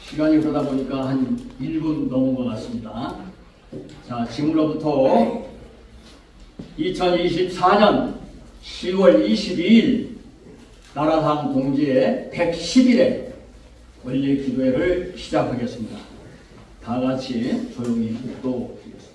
시간이 그러다 보니까 한 1분 넘은 것 같습니다. 자, 지금으로부터 2024년 10월 22일 나라상 동지의 110일의 원래 기도회를 시작하겠습니다. 다 같이 조용히 묵도드리겠습니다.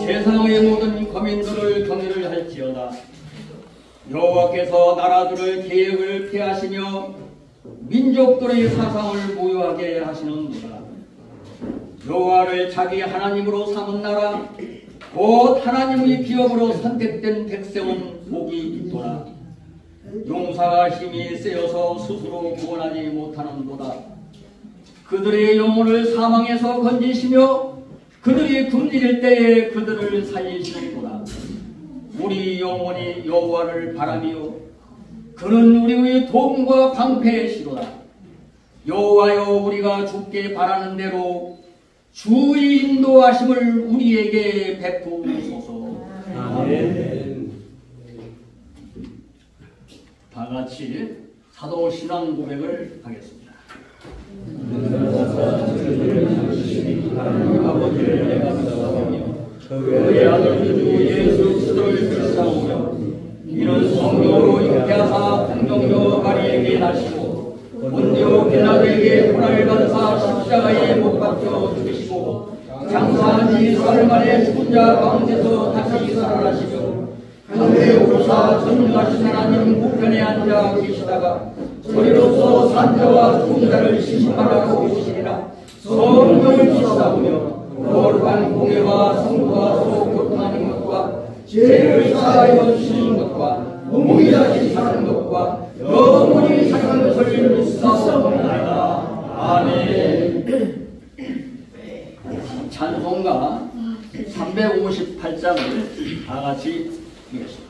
세상의 모든 거민들을 경외를 할지어다. 여호와께서 나라들의 계획을 폐하시며 민족들의 사상을 무효하게 하시는도다. 여호와를 자기 하나님으로 삼은 나라 곧 하나님의 기업으로 선택된 백성은 복이 있도다. 용사가 힘이 세어서 스스로 구원하지 못하는도다. 그들의 영혼을 사망에서 건지시며 그들이 굶주릴 때에 그들을 살리시는구나. 우리 영혼이 여호와를 바라며 그는 우리의 도움과 방패시로다. 여호와여, 우리가 주께 바라는 대로 주의 인도하심을 우리에게 베푸소서. 아멘. 다 같이 사도 신앙 고백을 하겠습니다. 하나님 아버지를 내가 믿사오며 그의 아들 주 예수 그리스도를 믿사오며 이는 성령으로 잉태하사 공정여 마리에게 나시고 본디오 빌라도에게 고난을 받으사 십자가에 못 박혀 죽으시고 장사한 지 사흘 만에 죽은 자 가운데서 다시 살아나시며 하늘에 오르사 전능하신 하나님 우편에 앉아 계시다가 저리로서 산자와 죽은 자를 심판하러 오시리라. 성령을 믿사오며 거룩한 공예와 성도와 서로 교통하는 것과 죄를 사하여 주시는 것과 무의하게 사는 것과 영원히 사는 것을 믿사옵나이다. 아멘. 찬송가 358장을 다 같이 읽겠습니다.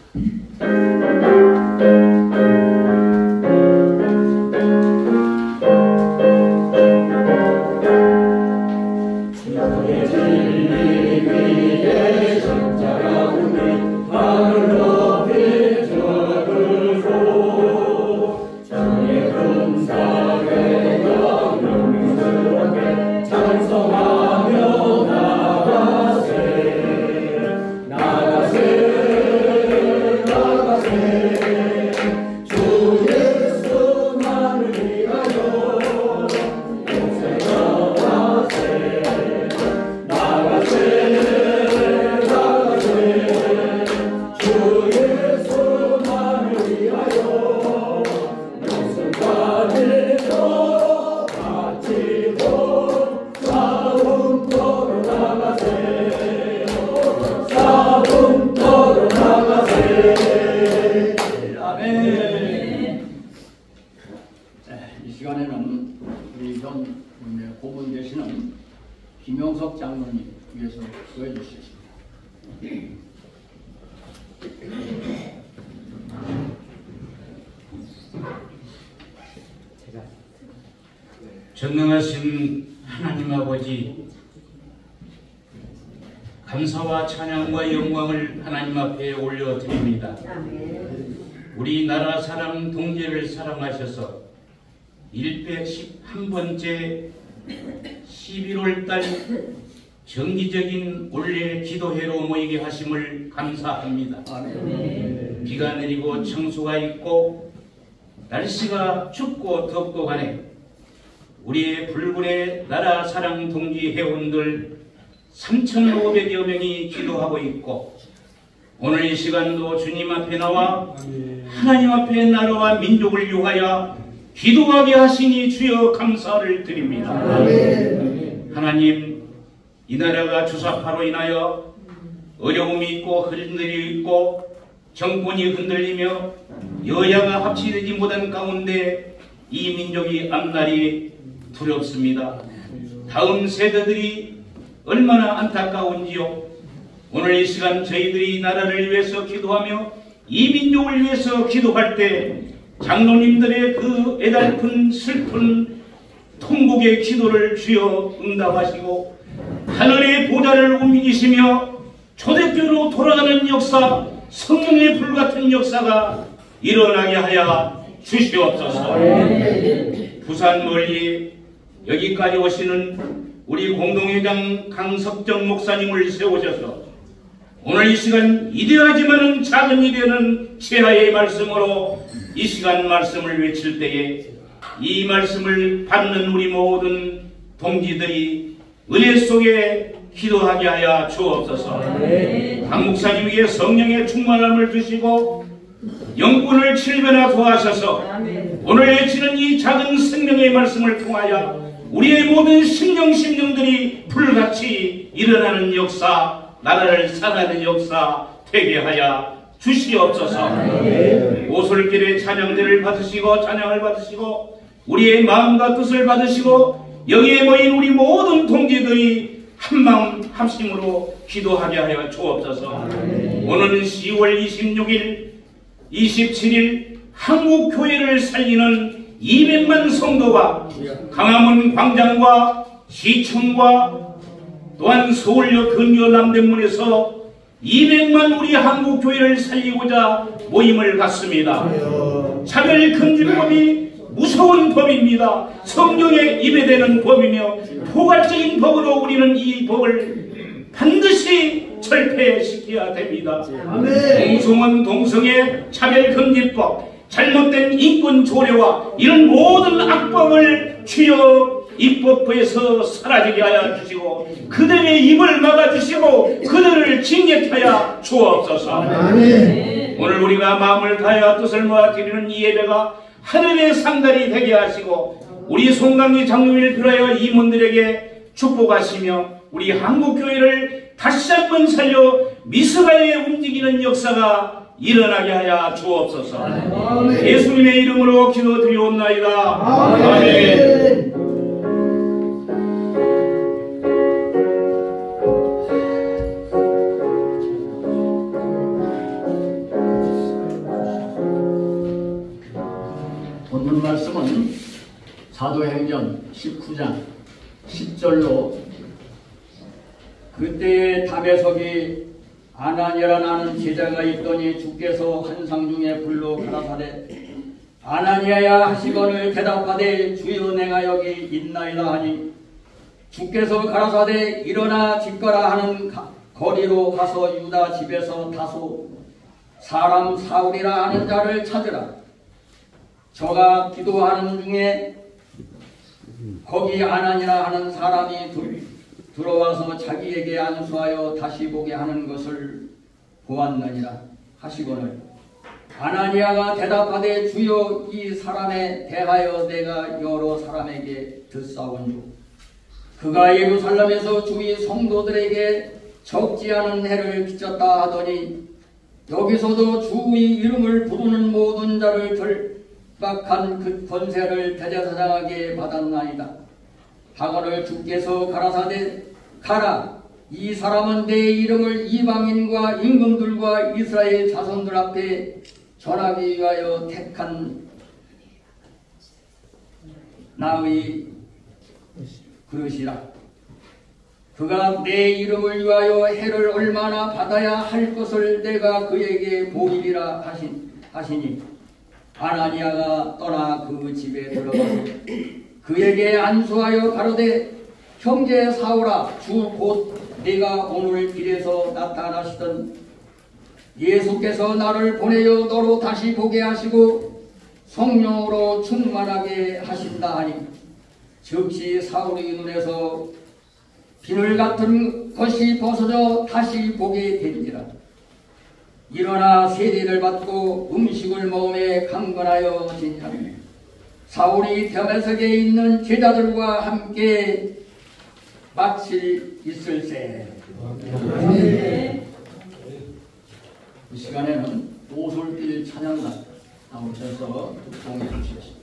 김영석 장로님 위해서 구해 주시겠습니다. 전능하신 하나님 아버지, 감사와 찬양과 영광을 하나님 앞에 올려드립니다. 우리나라 사람 동지를 사랑하셔서 111번째 11월달 정기적인 원래 기도회로 모이게 하심을 감사합니다. 아멘. 비가 내리고 청수가 있고 날씨가 춥고 덥고 간에 우리의 불굴의 나라 사랑 동지 회원들 3,500여 명이 기도하고 있고 오늘 이 시간도 주님 앞에 나와 하나님 앞에 나라와 민족을 위하여 기도하게 하시니 주여 감사를 드립니다. 하나님, 이 나라가 주사파로 인하여 어려움이 있고 흔들림이 있고 정권이 흔들리며 여야가 합치되지 못한 가운데 이 민족이 앞날이 두렵습니다. 다음 세대들이 얼마나 안타까운지요. 오늘 이 시간 저희들이 이 나라를 위해서 기도하며 이 민족을 위해서 기도할 때 장로님들의 그 애달픈 슬픈 통곡의 기도를 주여 응답하시고 하늘의 보좌를 움직이시며 초대교로 돌아가는 역사, 성령의 불같은 역사가 일어나게 하여 주시옵소서. 부산 멀리 여기까지 오시는 우리 공동회장 강석정 목사님을 세우셔서 오늘 이 시간 이대하지만은 작은 이되는 최하의 말씀으로 이 시간 말씀을 외칠 때에 이 말씀을 받는 우리 모든 동지들이 은혜 속에 기도하게 하여 주옵소서. 강 목사님에게 성령의 충만함을 주시고 영혼을 칠변화 도하셔서 오늘 외치는 이 작은 생명의 말씀을 통하여 우리의 모든 심령들이 불같이 일어나는 역사, 나라를 살아가는 역사 되게 하여 주시옵소서. 오솔길의 찬양들을 받으시고 찬양을 받으시고 우리의 마음과 뜻을 받으시고 여기에 모인 우리 모든 동지들이 한마음 합심으로 기도하게 하여 주옵소서. 오늘은 10월 26일 27일 한국교회를 살리는 200만 성도가 강화문 광장과 시청과 또한 서울역 근교 남대문에서 200만 우리 한국교회를 살리고자 모임을 갖습니다. 차별금지법이 무서운 법입니다. 성경에 입에되는 법이며 포괄적인 법으로 우리는 이 법을 반드시 철폐시켜야 됩니다. 동성은 동성의 차별금지법, 잘못된 인권조례와 이런 모든 악법을 주여 입법부에서 사라지게 하여 주시고 그들의 입을 막아주시고 그들을 징계하여 주옵소서. 오늘 우리가 마음을 다하여 뜻을 모아 드리는 이 예배가 하늘의 상달이 되게 하시고 우리 송강기 장로님을 비하여 임원들에게 축복하시며 우리 한국교회를 다시 한번 살려 미스가에 움직이는 역사가 일어나게 하여 주옵소서. 예수님의 이름으로 기도드리옵나이다. 아멘. 본문 말씀은 사도행전 19장 10절로 그때에 담에석이 아나니아라 하는 제자가 있더니 주께서 환상 중에 불러 가라사대 아나니아야 하시거늘 대답하되 주여 내가 여기 있나이다 하니 주께서 가라사대 일어나 집가라 하는 거리로 가서 유다 집에서 다소 사람 사울이라 하는 자를 찾으라. 저가 기도하는 중에 거기 아나니라 하는 사람이 들어와서 자기에게 안수하여 다시 보게 하는 것을 보았느니라 하시거늘 아나니아가 대답하되 주여 이 사람에 대하여 내가 여러 사람에게 듣사온주 그가 예루살렘에서 주위 성도들에게 적지 않은 해를 끼쳤다 하더니 여기서도 주의 이름을 부르는 모든 자를 결박한 그 권세를 대제사장에게 받았나이다. 하거늘 주께서 가라사대 가라 이 사람은 내 이름을 이방인과 임금들과 이스라엘 자손들 앞에 전하기 위하여 택한 나의 그릇이라. 그가 내 이름을 위하여 해를 얼마나 받아야 할 것을 내가 그에게 보이리라 하시니 아나니아가 떠나 그 집에 들어가서 그에게 안수하여 가로되 형제 사울아 주 곧 네가 오늘 길에서 나타나시던 예수께서 나를 보내어 너로 다시 보게 하시고 성령으로 충만하게 하신다 하니 즉시 사울의 눈에서 비늘 같은 것이 벗어져 다시 보게 되니라. 일어나 세례를 받고 음식을 먹음에 강건하여 지니라. 사울이 다메섹에 있는 제자들과 함께 마칠 있을세. 이 시간에는 오솔길 찬양가 나오셔서 독송해 주십시오.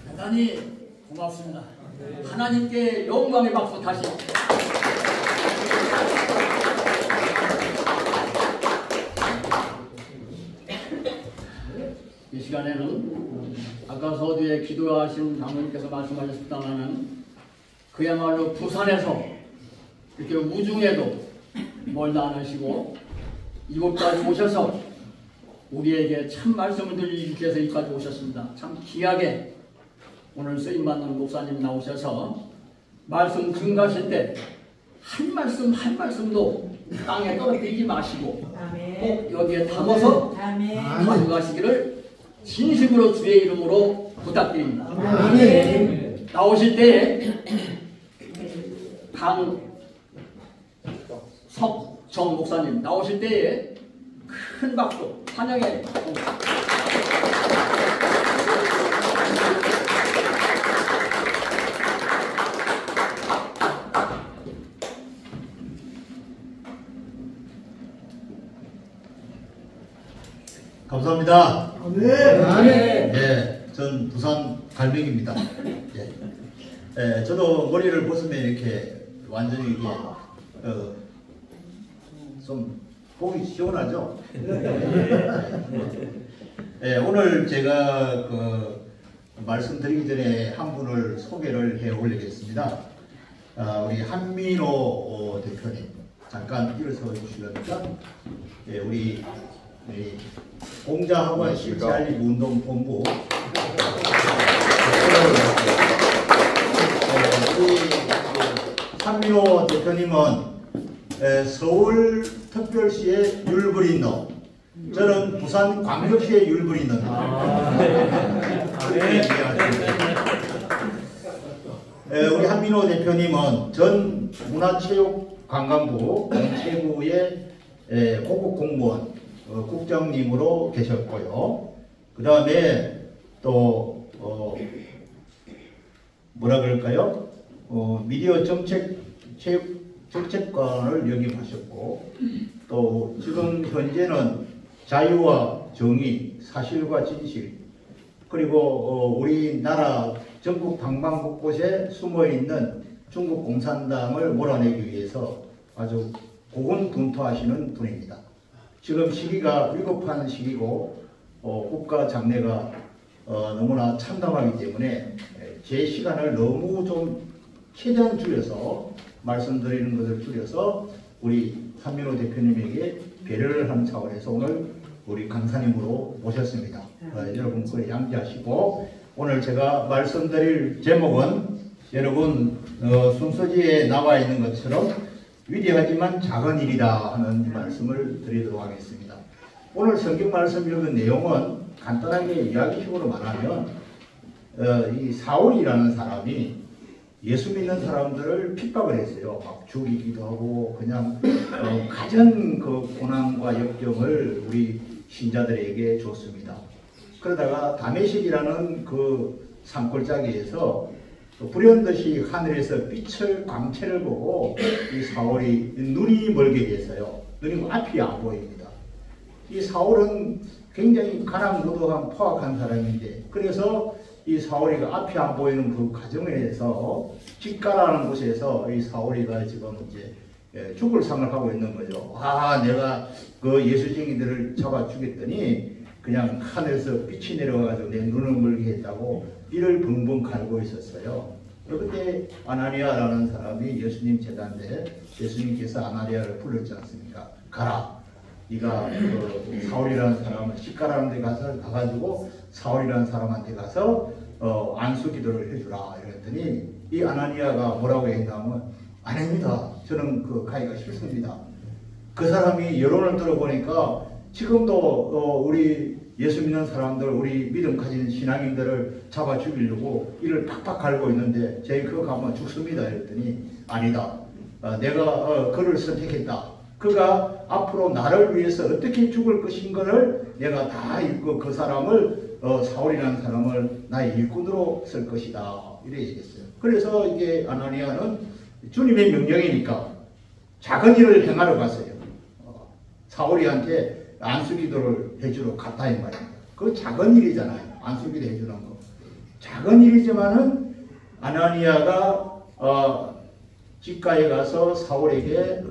대단히 고맙습니다. 하나님께 영광의 박수 다시. 이 시간에는 아까 서두에 기도하신 장로님께서 말씀하셨습니다마는 그야말로 부산에서 이렇게 우중에도 멀다 않으시고 이곳까지 오셔서 우리에게 참 말씀을 들리기 위해서 여기까지 오셨습니다. 참 귀하게 오늘 쓰임받는 목사님 나오셔서 말씀 증가하실 때 한 말씀 한 말씀도 땅에 떨어뜨리지 마시고 꼭 여기에 담아서 가져가시기를 진심으로 주의 이름으로 부탁드립니다. 나오실 때에 강석정 목사님 나오실 때에 큰 박수 환영해. 감사합니다. 아멘. 네, 전 부산 갈매기입니다. 네. 저도 머리를 벗으면 이렇게 완전히 이게 좀 보기 시원하죠. 네, 오늘 제가 말씀드리기 전에 한 분을 소개를 해 올리겠습니다. 우리 한민호 대표님 잠깐 일어서 주시렵니까? 네, 우리 공자학원 실체알림운동본부 우리 한민호 대표님은 서울특별시의 율브린너, 저는 부산광역시의 율브린너입니다. 우리 한민호 대표님은 전 문화체육관광부 공채부의 고급 공무원 국장님으로 계셨고요. 그 다음에 또 뭐라 그럴까요? 미디어 정책관을 역임하셨고, 또 지금 현재는 자유와 정의, 사실과 진실, 그리고 우리나라 전국 방방곳곳에 숨어있는 중국 공산당을 몰아내기 위해서 아주 고군분투하시는 분입니다. 지금 시기가 위급한 시기고 국가 장래가 너무나 참담하기 때문에 제 시간을 너무 좀 최대한 줄여서 말씀드리는 것을 줄여서 우리 한민호 대표님에게 배려를 하는 차원에서 오늘 우리 강사님으로 모셨습니다. 여러분 그래 양지하시고, 오늘 제가 말씀드릴 제목은 여러분 순서지에 나와 있는 것처럼 위대하지만 작은 일이다 하는 말씀을 드리도록 하겠습니다. 오늘 성경 말씀 읽은 내용은 간단하게 이야기식으로 말하면 이 사울이라는 사람이 예수 믿는 사람들을 핍박을 했어요. 막 죽이기도 하고 그냥 가장 그 고난과 역경을 우리 신자들에게 줬습니다. 그러다가 다메섹이라는 그 산골짜기에서 불현듯이 하늘에서 빛을 광채를 보고 이 사울이 눈이 멀게 됐어요. 눈이 앞이 안 보입니다. 이 사울은 굉장히 가난무도한 포악한 사람인데, 그래서 이 사울이가 앞이 안 보이는 그 과정에서 직가라는 곳에서 이 사울이가 지금 이제 죽을 상을 하고 있는 거죠. 내가 그 예수쟁이들을 잡아 죽였더니 그냥 하늘에서 빛이 내려와가지고 내 눈을 멀게 했다고 이를 붕붕 갈고 있었어요. 그때 아나니아라는 사람이 예수님 제자인데 예수님께서 아나니아를 불렀지 않습니까? 가라. 네가 그 사울이라는 사람을 시가라는 데 가가지고 사울이라는 사람한테 가서 안수 기도를 해주라 이랬더니 이 아나니아가 뭐라고 했냐면 아닙니다. 저는 가기가 싫습니다. 그 사람이 여론을 들어보니까 지금도 우리 예수 믿는 사람들, 우리 믿음 가진 신앙인들을 잡아 죽이려고 이를 팍팍 갈고 있는데 저희 그거 가면 죽습니다. 이랬더니 아니다. 내가 그를 선택했다. 그가 앞으로 나를 위해서 어떻게 죽을 것인 것을 내가 다 읽고 그 사람을 사울이라는 사람을 나의 일꾼으로 쓸 것이다. 이래 얘기했어요. 그래서 이게 아나니아는 주님의 명령이니까 작은 일을 행하러 갔어요. 사울이한테 안수기도를 해주러 갔다 이 말입니다. 그 작은 일이잖아요. 안수기도 해주는 거. 작은 일이지만은 아나니아가 직가에 가서 사울에게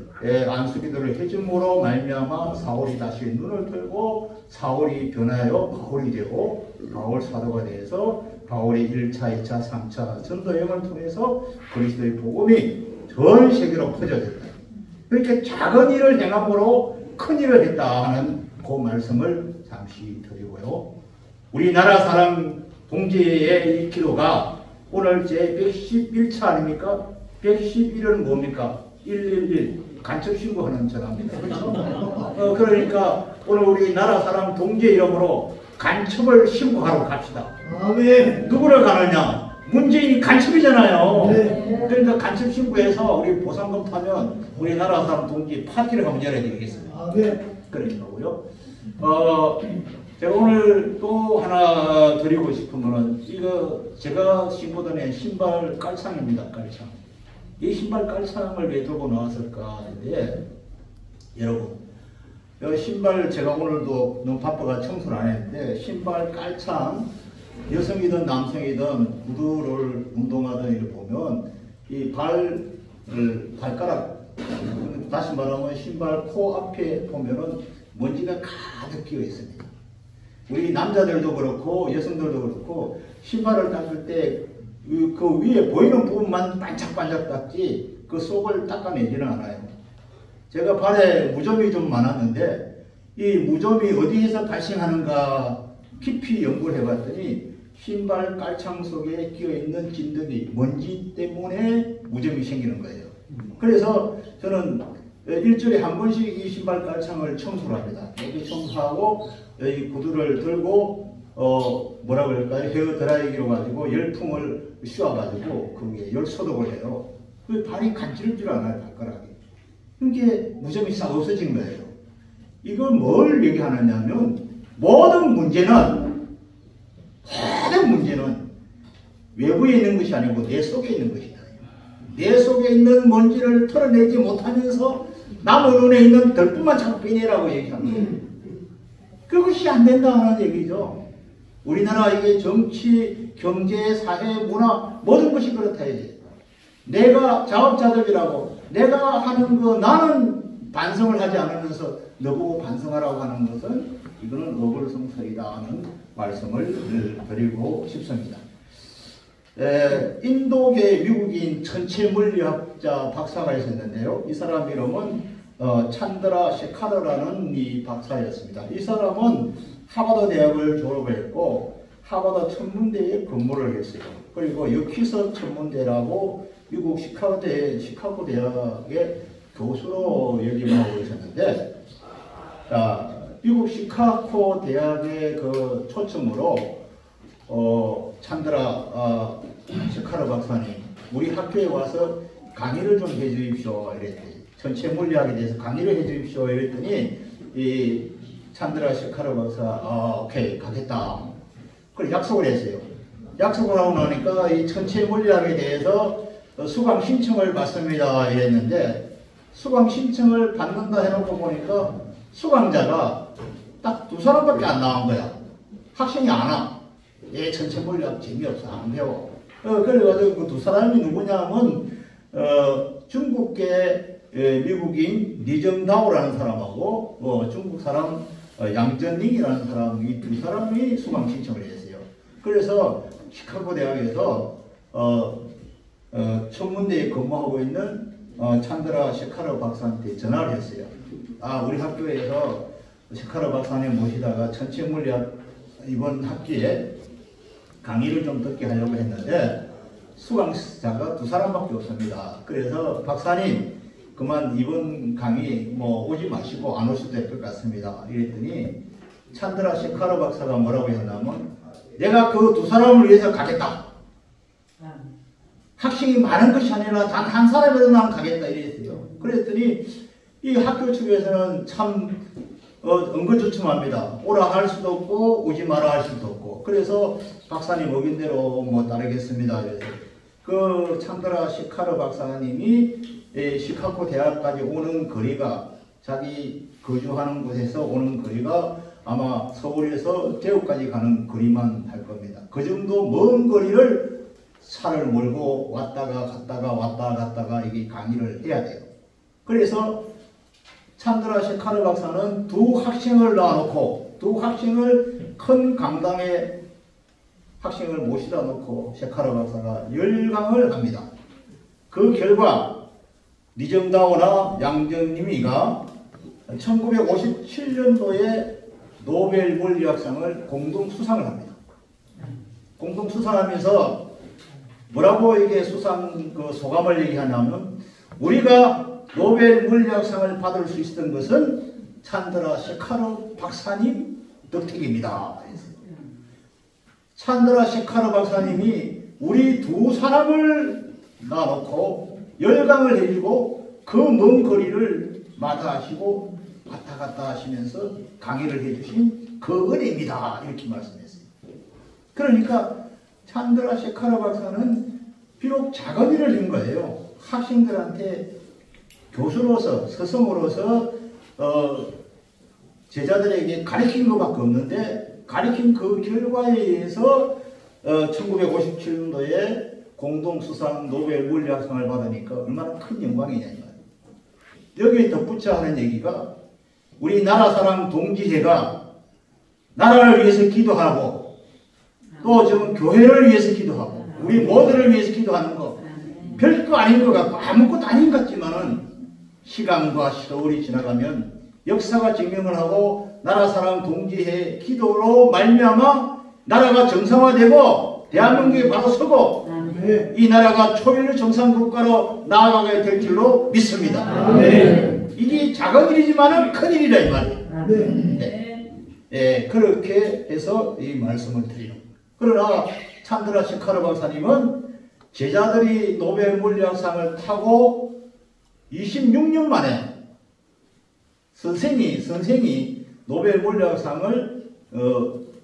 안수기도를 해줌으로 말미암아 사울이 다시 눈을 들고 사울이 변하여 바울이 되고 바울 사도가 돼서 바울의 1차, 2차, 3차 전도 여행을 통해서 그리스도의 복음이 전 세계로 퍼져졌다. 그렇게 작은 일을 행함으로 큰 일을 했다 하는 그 말씀을 잠시 드리고요. 우리나라 사람 동지의 이 기도가 오늘 제 111차 아닙니까? 111은 뭡니까? 111 간첩 신고하는 전화입니다. 그렇죠? 그러니까 오늘 우리나라 사람 동지의 이름으로 간첩을 신고하러 갑시다. 아멘. 누구를 가느냐? 문재인이 간첩이잖아요. 네. 그러니까 간첩 신고해서 우리 보상금 타면 우리나라 사람 동지 파티를 한번 열어야 되겠습니다. 아멘. 그러더라고요. 제가 오늘 또 하나 드리고 싶은 거는 이거 제가 신고 다니는 신발 깔창입니다. 깔창. 이 신발 깔창을 왜 들고 나왔을까 하는데 여러분 신발 제가 오늘도 너무 바빠가 청소를 안 했는데 신발 깔창 여성이든 남성이든 구두를 운동하든 이렇게 보면 이 발가락 다시 말하면 신발 코 앞에 보면은 먼지가 가득 끼어 있습니다. 우리 남자들도 그렇고 여성들도 그렇고 신발을 닦을 때 그 위에 보이는 부분만 반짝반짝 닦지 그 속을 닦아내지는 않아요. 제가 발에 무좀이 좀 많았는데 이 무좀이 어디에서 발생하는가 깊이 연구를 해봤더니 신발 깔창 속에 끼어있는 진드기, 먼지 때문에 무좀이 생기는 거예요. 그래서 저는 일주일에 한 번씩 이 신발 깔창을 청소를 합니다. 깨끗이 청소하고 이 구두를 들고 뭐라 그럴까요? 헤어 드라이기로 가지고 열풍을 씌워가지고 그게 열 소독을 해요. 그 발이 간지를 줄 않아요, 발가락이. 이게 무좀이 싹 없어진 거예요. 이걸 뭘 얘기하느냐면 모든 문제는 외부에 있는 것이 아니고 내 속에 있는 것이다. 내 속에 있는 먼지를 털어내지 못하면서 남의 눈에 있는 덜뿐만 자꾸 빼내라고 얘기합니다. 그것이 안 된다 하는 얘기죠. 우리나라 이게 정치, 경제, 사회, 문화 모든 것이 그렇다 해야지. 내가 자업자득이라고 내가 하는 거 나는 반성을 하지 않으면서 너보고 반성하라고 하는 것은 이거는 어불성설이다 하는 말씀을 드리고 싶습니다. 인도계 미국인 천체물리학자 박사가 있었는데요. 이 사람 이름은 찬드라 셰카르라는 이 박사였습니다. 이 사람은 하버드 대학을 졸업했고 하버드 천문대에 근무를 했어요. 그리고 유키서 천문대라고 미국 시카고 대학의 교수로 역임하고 있었는데, 미국 시카고 대학의 그 초청으로 찬드라 셰카르 박사님 우리 학교에 와서 강의를 좀 해주십시오 이랬더니 전체 물리학에 대해서 강의를 해주십시오 이랬더니 이 찬드라 셰카르 박사 오케이 가겠다. 그걸 약속을 했어요. 약속을 하고 나니까 이 전체 물리학에 대해서 수강 신청을 받습니다 이랬는데 수강 신청을 받는다 해놓고 보니까 수강자가 딱 2사람밖에 안 나온 거야. 학생이 안 와. 얘 전체 물리학 재미없어 안 배워. 그래가지고 그 2사람이 누구냐면 중국계 미국인 리정다오라는 사람하고 중국 사람 양전닝이라는 사람 이 2사람이 수강 신청을 했어요. 그래서 시카고 대학에서 천문대에 근무하고 있는 찬드라 셰카르 박사한테 전화를 했어요. 우리 학교에서 셰카르 박사님 모시다가 천체물리학 이번 학기에 강의를 좀 듣게 하려고 했는데 수강자가 2사람밖에 없습니다. 그래서 박사님 그만 이번 강의 뭐 오지 마시고 안 오셔도 될 것 같습니다. 이랬더니 찬드라 셰카르 박사가 뭐라고 했냐면 내가 그 2사람을 위해서 가겠다. 학생이 많은 것이 아니라 단 한 사람이라도 나는 가겠다 이랬어요. 그랬더니 이 학교 측에서는 참 은근주춤합니다. 오라 할 수도 없고 오지 마라 할 수도 없고. 그래서 박사님 의견대로 뭐 따르겠습니다. 그래서 그 찬드라 셰카르 박사님이 시카고 대학까지 오는 거리가 자기 거주하는 곳에서 오는 거리가 아마 서울에서 대구까지 가는 거리만 할 겁니다. 그 정도 먼 거리를 차를 몰고 왔다가 갔다가 이게 강의를 해야 돼요. 그래서 찬드라 셰카르 박사는 2 학생을 낳아놓고 2 학생을 큰 강당에 학생을 모시다 놓고 셰카르 박사가 열강을 합니다. 그 결과 리정다오나 양정님이가 1957년도에 노벨 물리학상을 공동 수상을 합니다. 공동 수상하면서 뭐라고 이게 수상 그 소감을 얘기하냐면 우리가 노벨 물리학상을 받을 수 있었던 것은 찬드라 셰카르 박사님 덕택입니다. 찬드라 셰카르 박사님이 우리 2사람을 놔놓고 열강을 해주고 그 먼 거리를 마다하시고 왔다 갔다 하시면서 강의를 해주신 그 은혜입니다. 이렇게 말씀했어요. 그러니까 찬드라 셰카르 박사는 비록 작은 일을 한 거예요. 학생들한테 교수로서 스승으로서 제자들에게 가르친 것밖에 없는데 가르친 그 결과에 의해서 1957년도에 공동수상 노벨 물리학상을 받으니까 얼마나 큰 영광이냐 이 말이에요. 여기에 덧붙여 하는 얘기가 우리 나라사랑 동지회가 나라를 위해서 기도하고 또 지금 교회를 위해서 기도하고 우리 모두를 위해서 기도하는 거 별거 아닌 것 같고 아무것도 아닌 것 같지만은 시간과 세월이 지나가면 역사가 증명을 하고 나라사랑 동지회 기도로 말미암아 나라가 정상화되고 대한민국이 바로 서고 이 나라가 초일류 정상국가로 나아가게 될 줄로 믿습니다. 이게 작은 일이지만 큰 일이다 이 말이에요. 네, 그렇게 해서 이 말씀을 드리는 거예요. 그러나 찬드라 시카르 박사님은 제자들이 노벨 물리학상을 타고 26년 만에 선생이 노벨 물리학상을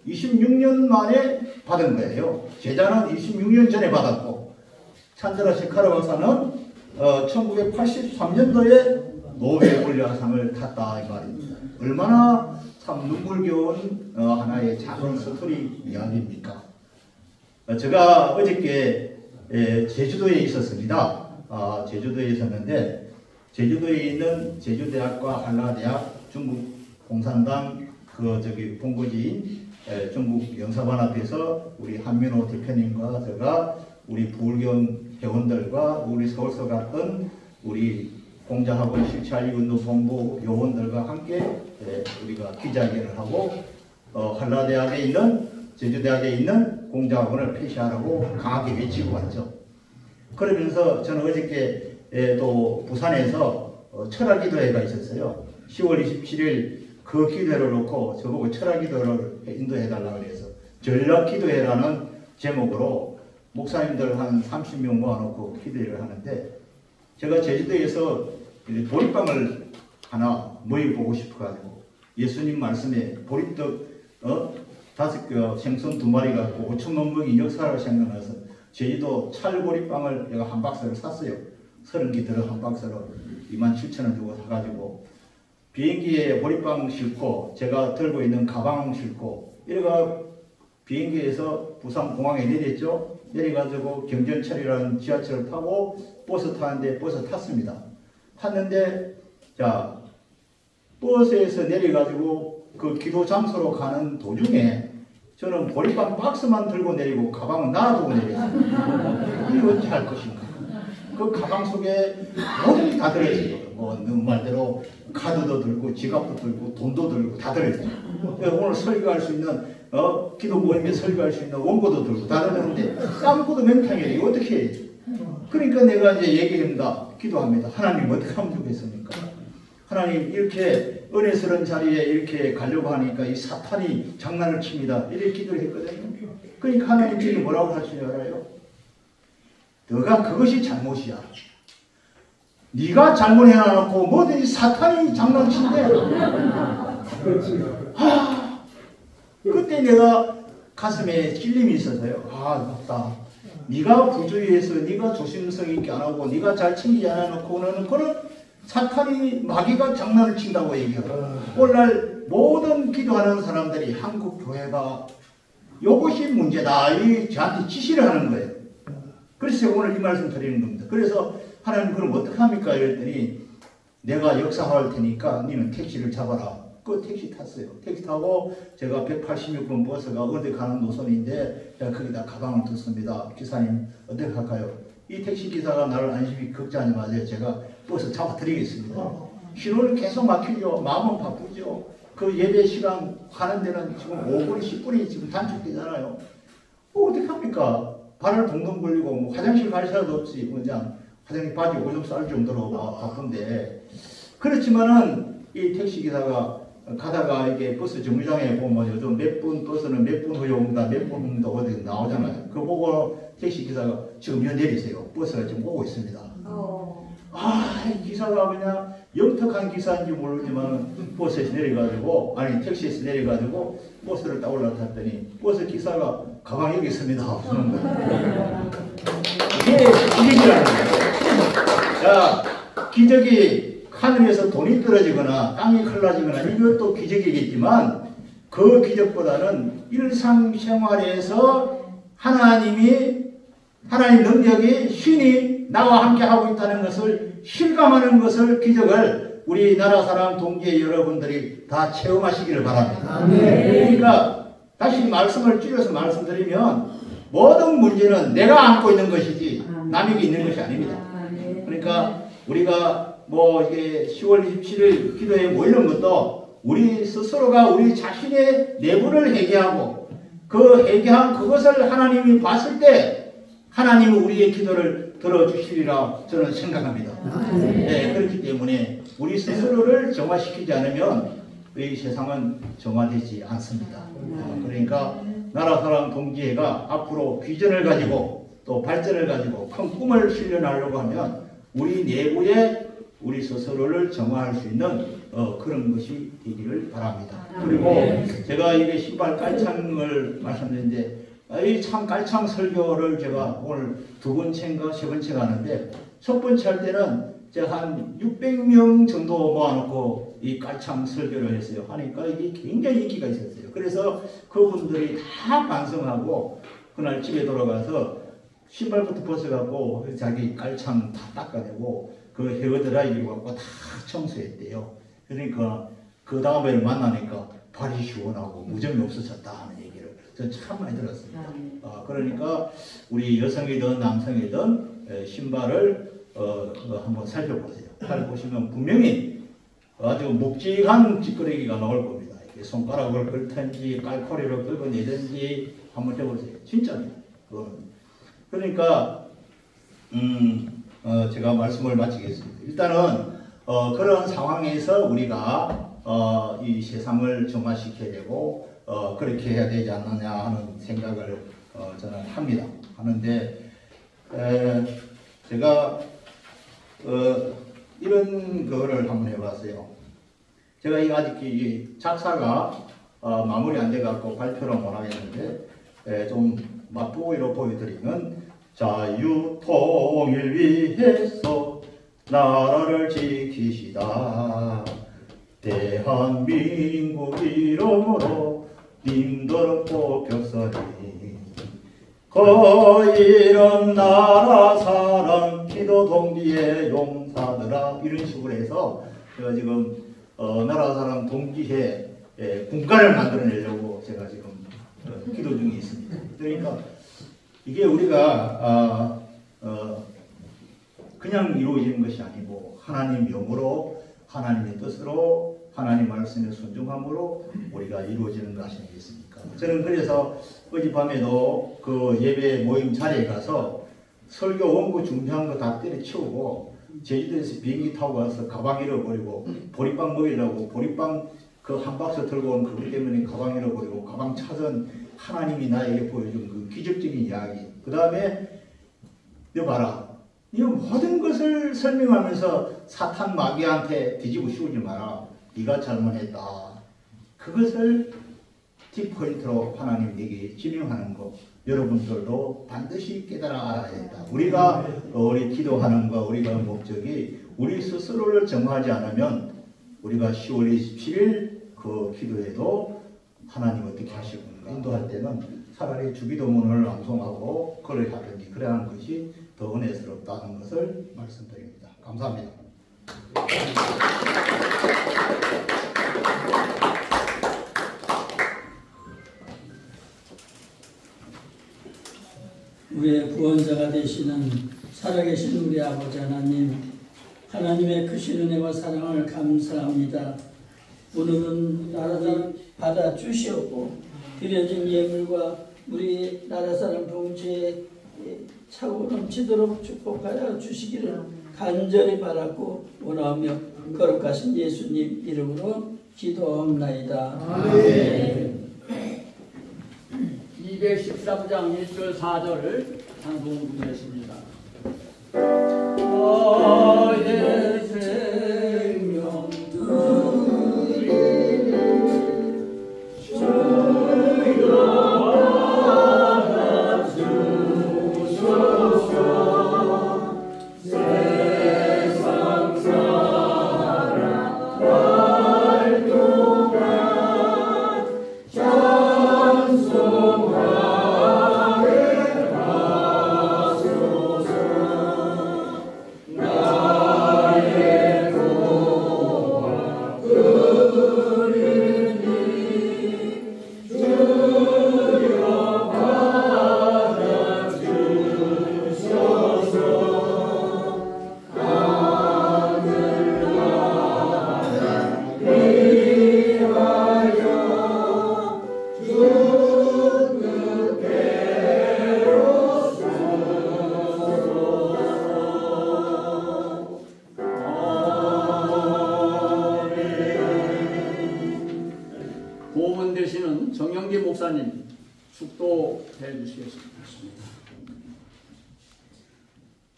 26년 만에 받은 거예요. 제자는 26년 전에 받았고 찬드라 시카르 박사는 1983년도에 노벨 물리학상을 탔다 이 말입니다. 얼마나 참 눈물겨운 하나의 작은 스토리 이야기입니까? 제가 어저께 제주도에 있었습니다. 제주도에 있었는데 제주도에 있는 제주대학과 한라대학 중국 공산당 본거지인 중국 영사관 앞에서 우리 한민호 대표님과 제가 우리 부울경 회원들과 우리 서울서 갔던 우리 공자학원 실체알리운동 본부 요원들과 함께 우리가 기자회견을 하고 한라대학에 있는 제주대학에 있는 공자학원을 폐쇄하라고 강하게 외치고 왔죠. 그러면서 저는 어저께 또 부산에서 철학기도회가 있었어요. 10월 27일 그 기도회를 놓고 저보고 철학기도를 인도해달라고 해서 전략기도회라는 제목으로 목사님들 한 30명 모아놓고 기도회를 하는데 제가 제주도에서 보리빵을 하나 모여보고 싶어가지고 예수님 말씀에 보리떡 5개 생선 2마리 갖고 5천만 먹이 역사를 생각나서 제주도 찰보리빵을 내가 한 박스를 샀어요. 30개 들어 한 박스로 27,000원 주고 사가지고 비행기에 보리빵 싣고 제가 들고 있는 가방 싣고 이래가 비행기에서 부산공항에 내렸죠. 내려가지고 경전철이라는 지하철을 타고 버스 타는데 버스 탔습니다. 탔는데 자 버스에서 내려가지고 그 기도 장소로 가는 도중에 저는 보리빵 박스만 들고 내리고 가방은 놔두고 내렸어요. 이거 어찌 할 것인가. 그 가방 속에 모든 게 다 들어있어요. 뭐 너 말대로 카드도 들고 지갑도 들고 돈도 들고 다 들어있어요. 오늘 설교할 수 있는 기도 모임에 설교할 수 있는 원고도 들고 다 들었는데 아무것도 맹탕이에요. 이거 어떻게 해야 지 그러니까 내가 이제 얘기합니다. 기도합니다. 하나님 어떻게 하면 좋겠습니까? 하나님 이렇게 은혜스러운 자리에 이렇게 가려고 하니까 이 사탄이 장난을 칩니다. 이렇게 기도를 했거든요. 그러니까 하나님께서 뭐라고 하시는지 알아요? 너가 그것이 잘못이야. 네가 잘못해놔놓고 뭐든지 사탄이 장난친대. 그때 내가 가슴에 찔림이 있어서요. 맞다. 네가 부주의해서 네가 조심성 있게 안 하고 네가 잘 챙기지 않아놓고는 그런 사탄이 마귀가 장난을 친다고 얘기해요. 오늘날 모든 기도하는 사람들이 한국 교회가 이것이 문제다. 이 저한테 지시를 하는 거예요. 그래서 오늘 이 말씀 드리는 겁니다. 그래서 하나님 그럼 어떻게 합니까? 이랬더니 내가 역사할 테니까 너는 택시를 잡아라. 그 택시 탔어요. 택시 타고 제가 186번 버스가 어디 가는 노선인데 제가 거기다 가방을 뒀습니다. 기사님 어떻게 할까요? 이 택시 기사가 나를 안심히 걱정하지 마세요. 제가 버스 잡아드리겠습니다. 신호를 계속 막히죠. 마음은 바쁘죠. 그 예배 시간 가는 데는 지금 5분, 10분이 지금 단축되잖아요. 어떻게 합니까? 발을 동동 걸리고 뭐 화장실 갈 시간도 없이 그냥 화장실 바지 오줌 쌀 정도로 바쁜데 그렇지만은 이 택시 기사가 가다가 이게 버스 정류장에 보면 요즘 몇 분 버스는 몇 분 후에 옵니다. 몇 분 옵니다. 어디 나오잖아요. 그거 보고 택시 기사가 지금요 내리세요. 버스가 지금 오고 있습니다. 이 기사가 그냥 영특한 기사인지 모르지만 버스에서 내려가지고 아니 택시에서 내려가지고 버스를 딱 올라탔더니 버스 기사가 가방 여기 있습니다. 하는 거예요. 이게 기적이라는 거예요. 자, 기적이 하늘에서 돈이 떨어지거나 땅이 갈라지거나 이것도 기적이겠지만 그 기적보다는 일상생활에서 하나님 능력이 신이 나와 함께 하고 있다는 것을 실감하는 것을 기적을 우리나라 사람 동지의 여러분들이 다 체험하시기를 바랍니다. 그러니까 다시 말씀을 줄여서 말씀드리면 모든 문제는 내가 안고 있는 것이지 남에게 있는 것이 아닙니다. 그러니까 우리가 뭐 이게 10월 27일 기도에 모이는 것도 우리 스스로가 우리 자신의 내부를 회개하고 그 회개한 그것을 하나님이 봤을 때 하나님은 우리의 기도를 들어주시리라 저는 생각합니다. 네, 그렇기 때문에 우리 스스로를 정화시키지 않으면 이 세상은 정화되지 않습니다. 그러니까 나라 사람 동지회가 앞으로 비전을 가지고 또 발전을 가지고 큰 꿈을 실현하려고 하면 우리 내부에 우리 스스로를 정화할 수 있는 그런 것이 되기를 바랍니다. 그리고 제가 이게 신발 깔창을 말씀드렸는데 이 참 깔창 설교를 제가 오늘 2번째인가 3번째 가는데 첫 번째 할 때는 제가 한 600명 정도 모아놓고 이 깔창 설교를 했어요. 하니까 이게 굉장히 인기가 있었어요. 그래서 그분들이 다 반성하고 그날 집에 돌아가서 신발부터 벗어갖고 자기 깔창 다 닦아내고 그 헤어드라이기로 갖고 다 청소했대요. 그러니까 그 다음에 만나니까 발이 시원하고 무정이 없어졌다 하는 얘기를 저 참 많이 들었습니다. 그러니까 우리 여성이든 남성이든 신발을 한번 살펴보세요. 살펴보시면 분명히 아주 묵직한 찌끄레기가 나올 겁니다. 이렇게 손가락을 긁든지 깔코리를 긁어내든지 한번 해보세요. 진짜요. 그러니까 제가 말씀을 마치겠습니다. 일단은 그런 상황에서 우리가 이 세상을 정화시켜야 되고 그렇게 해야 되지 않느냐 하는 생각을 저는 합니다. 하는데 제가 이런 거를 한번 해봤어요. 제가 아직 이 작사가 마무리 안 돼갖고 발표를 못 하겠는데 좀 맛보기로 보여드리면 자유 통일 위해서 나라를 지키시다 대한민국 이름으로 님들은 뽑혔으니 그 이름 나라 사랑 기도 동지의 용사들아 이런 식으로 해서 제가 지금 나라 사람 동지회 군가를 만들어내려고 제가 지금 기도 중에 있습니다. 그러니까 이게 우리가 그냥 이루어지는 것이 아니고 하나님 영으로 하나님의 뜻으로 하나님 말씀의 순종함으로 우리가 이루어지는 것이 아니겠습니까? 저는 그래서 어젯밤에도 그 예배 모임 자리에 가서 설교 원고 준비한 거 다 때려치우고 제주도에서 비행기 타고 가서 가방 잃어버리고 보리빵 먹이려고 보리빵 그 한 박스 들고 온 그것 때문에 가방 잃어버리고 가방 찾은 하나님이 나에게 보여준 그 기적적인 이야기. 그 다음에 너 봐라. 이 모든 것을 설명하면서 사탄 마귀한테 뒤집어 씌우지 마라. 네가 잘못했다. 그것을 뒷포인트로 하나님 에게 진행하는 것. 여러분들도 반드시 깨달아 알아야 된다. 우리가 우리 기도하는 것, 우리가 목적이 우리 스스로를 정화하지 않으면 우리가 10월 27일 그 기도에도 하나님 어떻게 하실 건가 인도할 때는 차라리 주기도문을 암송하고 그를 하든지 그래야 하는 것이 더 은혜스럽다는 것을 말씀드립니다. 감사합니다. 우리의 구원자가 되시는 살아계신 우리 아버지 하나님, 하나님의 크신 은혜와 사랑을 감사합니다. 오늘은 나라를 받아 주시었고 드려진 예물과 우리 나라 사람 동지에 차고 넘치도록 축복하여 주시기를 간절히 바라고 원하며 거룩하신 예수님 이름으로 기도합나이다. 아멘. 213장 1절 4절을 찬송 부르겠습니다. 나의 생명 주여 정영기 목사님 축도해 주시겠습니다.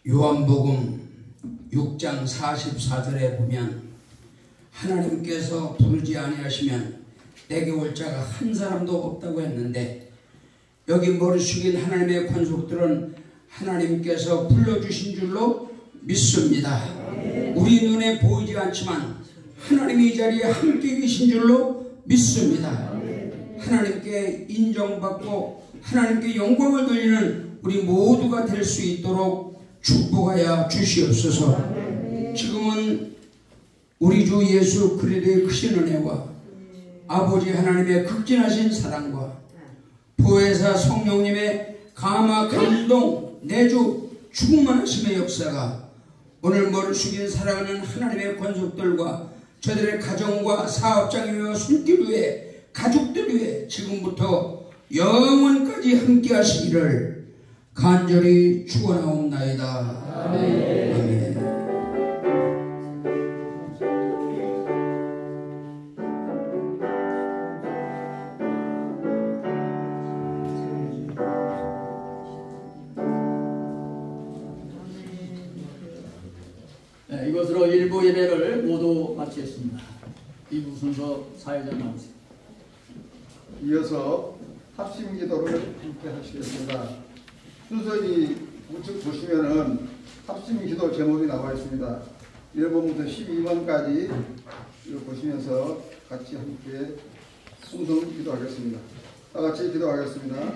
요한복음 6장 44절에 보면 하나님께서 부르지 아니하시면 내게 올 자가 한 사람도 없다고 했는데, 여기 머리 숙인 하나님의 권속들은 하나님께서 불러주신 줄로 믿습니다. 우리 눈에 보이지 않지만 하나님이 이 자리에 함께 계신 줄로 믿습니다. 하나님께 인정받고 하나님께 영광을 돌리는 우리 모두가 될 수 있도록 축복하여 주시옵소서. 지금은 우리 주 예수 그리스도의 크신 은혜와 아버지 하나님의 극진하신 사랑과 보혜사 성령님의 감화 감동 내주 충만하심의 역사가 오늘 머리 숙인 사랑하는 하나님의 권속들과 저들의 가정과 사업장이며 손길 위에 가족들 위에 지금부터 영원까지 함께 하시기를 간절히 축원하옵나이다. 아멘. 네, 이것으로 1부 예배를 모두 마치겠습니다. 2부 순서 사회자 나오세요. 이어서 합심 기도를 함께 하시겠습니다. 순서히 우측 보시면은 합심 기도 제목이 나와 있습니다. 1번부터 12번까지 이거 보시면서 같이 함께 송송 기도하겠습니다. 다 같이 기도하겠습니다.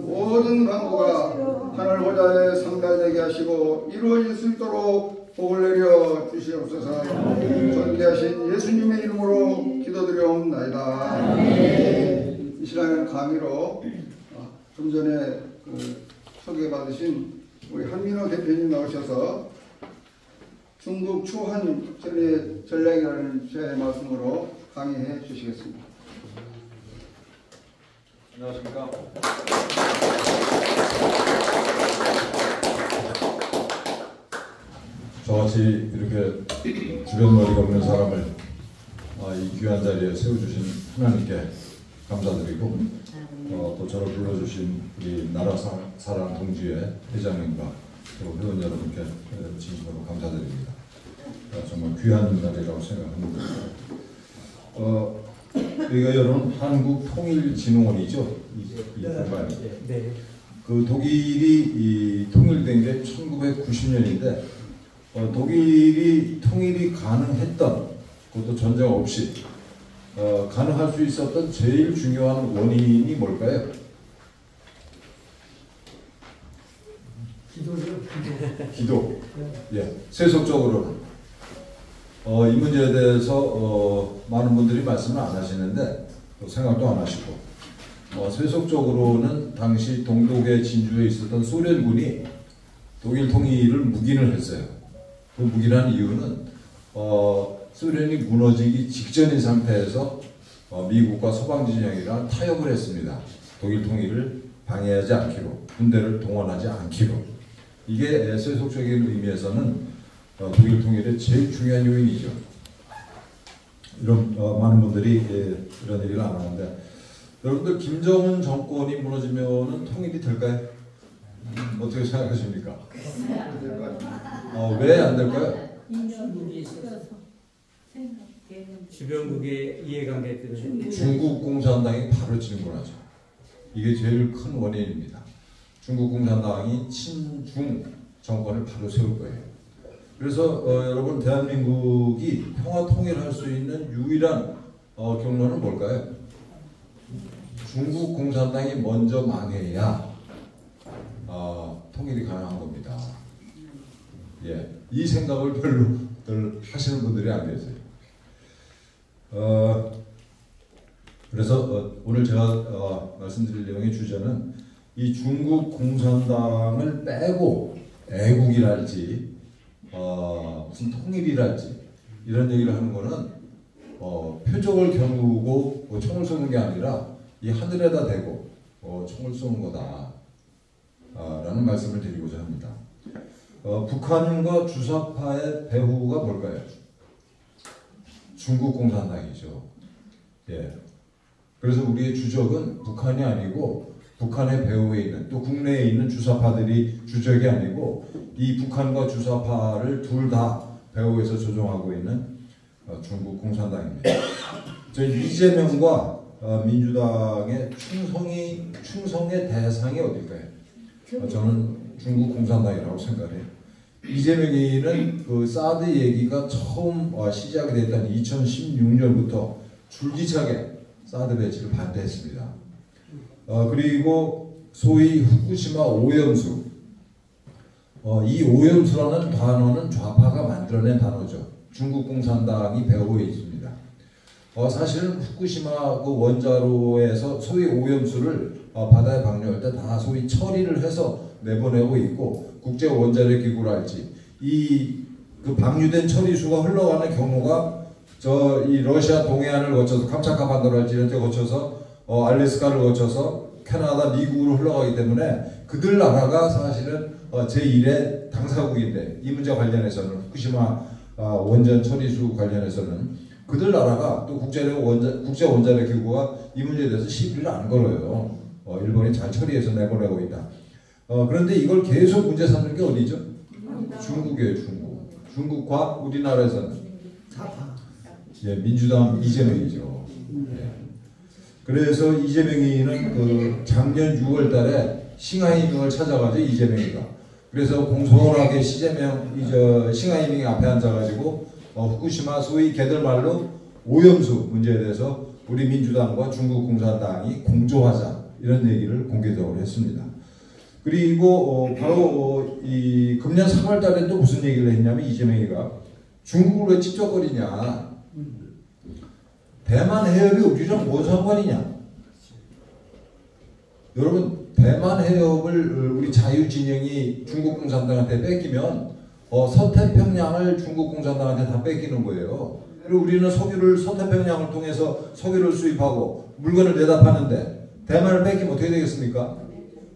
모든 간구가 하늘 보좌에 상달되게 하시고 이루어질 수 있도록 복을 내려 주시옵소서. 존귀하신 예수님의 이름으로 기도드려옵나이다. 이 시간에는 강의로 좀 전에 소개받으신 우리 한민호 대표님 나오셔서 중국 추한 전략이라는 제 말씀으로 강의해 주시겠습니다. 안녕하십니까. 저같이 이렇게 주변 머리가 없는 사람을 이 귀한 자리에 세워주신 하나님께 감사드리고 또 저를 불러주신 우리 나라 사랑 동지회 회장님과 또 회원 여러분께 진심으로 감사드립니다. 정말 귀한 자리라고 생각합니다. 여기가 여러분 한국통일진흥원이죠. 이 공간이. 네. 그 독일이 통일된 게 1990년인데 독일이 통일이 가능했던, 그것도 전쟁 없이 가능할 수 있었던 제일 중요한 원인이 뭘까요? 기도. 예, 세속적으로는 이 문제에 대해서 많은 분들이 말씀을 안 하시는데 생각도 안 하시고 세속적으로는 당시 동독의 진주에 있었던 소련군이 독일 통일을 묵인을 했어요. 그 묵인한 이유는 소련이 무너지기 직전인 상태에서 미국과 서방진영이랑 타협을 했습니다. 독일 통일을 방해하지 않기로, 군대를 동원하지 않기로. 이게 세속적인 의미에서는 독일 통일의 제일 중요한 요인이죠. 이런 많은 분들이 이런 얘기를 안 하는데, 여러분들 김정은 정권이 무너지면은 통일이 될까요? 어떻게 생각하십니까? 왜 안 될까요? 주변국의 이해관계 때문에 중국 공산당이 바로 진군하죠. 이게 제일 큰 원인입니다. 중국 공산당이 친중 정권을 바로 세울 거예요. 그래서 여러분 대한민국이 평화 통일할 수 있는 유일한 경로는 뭘까요? 중국 공산당이 먼저 망해야 통일이 가능한 겁니다. 예, 이 생각을 별로 하시는 분들이 안 계세요. 그래서 오늘 제가 말씀드릴 내용의 주제는 이 중국 공산당을 빼고 애국이랄지 무슨 통일이랄지 이런 얘기를 하는 거는 표적을 겨누고 총을 쏘는 게 아니라 이 하늘에다 대고 총을 쏘는 거다 라는 말씀을 드리고자 합니다. 북한과 주사파의 배후가 뭘까요? 중국 공산당이죠. 예. 그래서 우리의 주적은 북한이 아니고 북한의 배후에 있는, 또 국내에 있는 주사파들이 주적이 아니고 이 북한과 주사파를 둘 다 배후에서 조종하고 있는 중국 공산당입니다. 저희 이재명과 민주당의 충성의 대상이 어딜까요? 저는 중국 공산당이라고 생각해요. 이재명이는 그 사드 얘기가 처음 시작이 됐던 2016년부터 줄기차게 사드 배치를 반대했습니다. 그리고 소위 후쿠시마 오염수, 이 오염수라는 단어는 좌파가 만들어낸 단어죠. 중국 공산당이 배후에 있습니다. 사실은 후쿠시마 그 원자로에서 소위 오염수를 바다에 방류할 때 다 소위 처리를 해서 내보내고 있고, 국제 원자력 기구랄지 그 방류된 처리수가 흘러가는 경로가 이 러시아 동해안을 거쳐서 감차카 반도랄지 이런 데 거쳐서 알래스카를 거쳐서 캐나다, 미국으로 흘러가기 때문에 그들 나라가 사실은 제1의 당사국인데, 이 문제 관련해서는 후쿠시마 원전 처리수 관련해서는 그들 나라가 또 국제 원자력 기구가 이 문제에 대해서 시비를 안 걸어요. 일본이 잘 처리해서 내보내고 있다. 그런데 이걸 계속 문제 삼는 게 어디죠? 중국이에요, 중국. 중국과 우리나라에서는 예, 민주당 이재명이죠. 예. 그래서 이재명이는 그 작년 6월 달에 싱하이밍을 찾아가죠, 이재명이가. 그래서 공손하게 싱하이밍 앞에 앉아가지고 후쿠시마 소위 걔들 말로 오염수 문제에 대해서 우리 민주당과 중국 공산당이 공조하자 이런 얘기를 공개적으로 했습니다. 그리고 바로 이 금년 3월 달에 또 무슨 얘기를 했냐면 이재명이가 중국을 왜 찝쩍거리냐, 대만 해협이 우리랑 뭔 상관이냐. 여러분, 대만 해협을 우리 자유진영이 중국 공산당한테 뺏기면 서태평양을 중국 공산당한테 다 뺏기는 거예요. 그리고 우리는 서태평양을 통해서 석유를 수입하고 물건을 내다 파는데 대만을 뺏기면 어떻게 되겠습니까?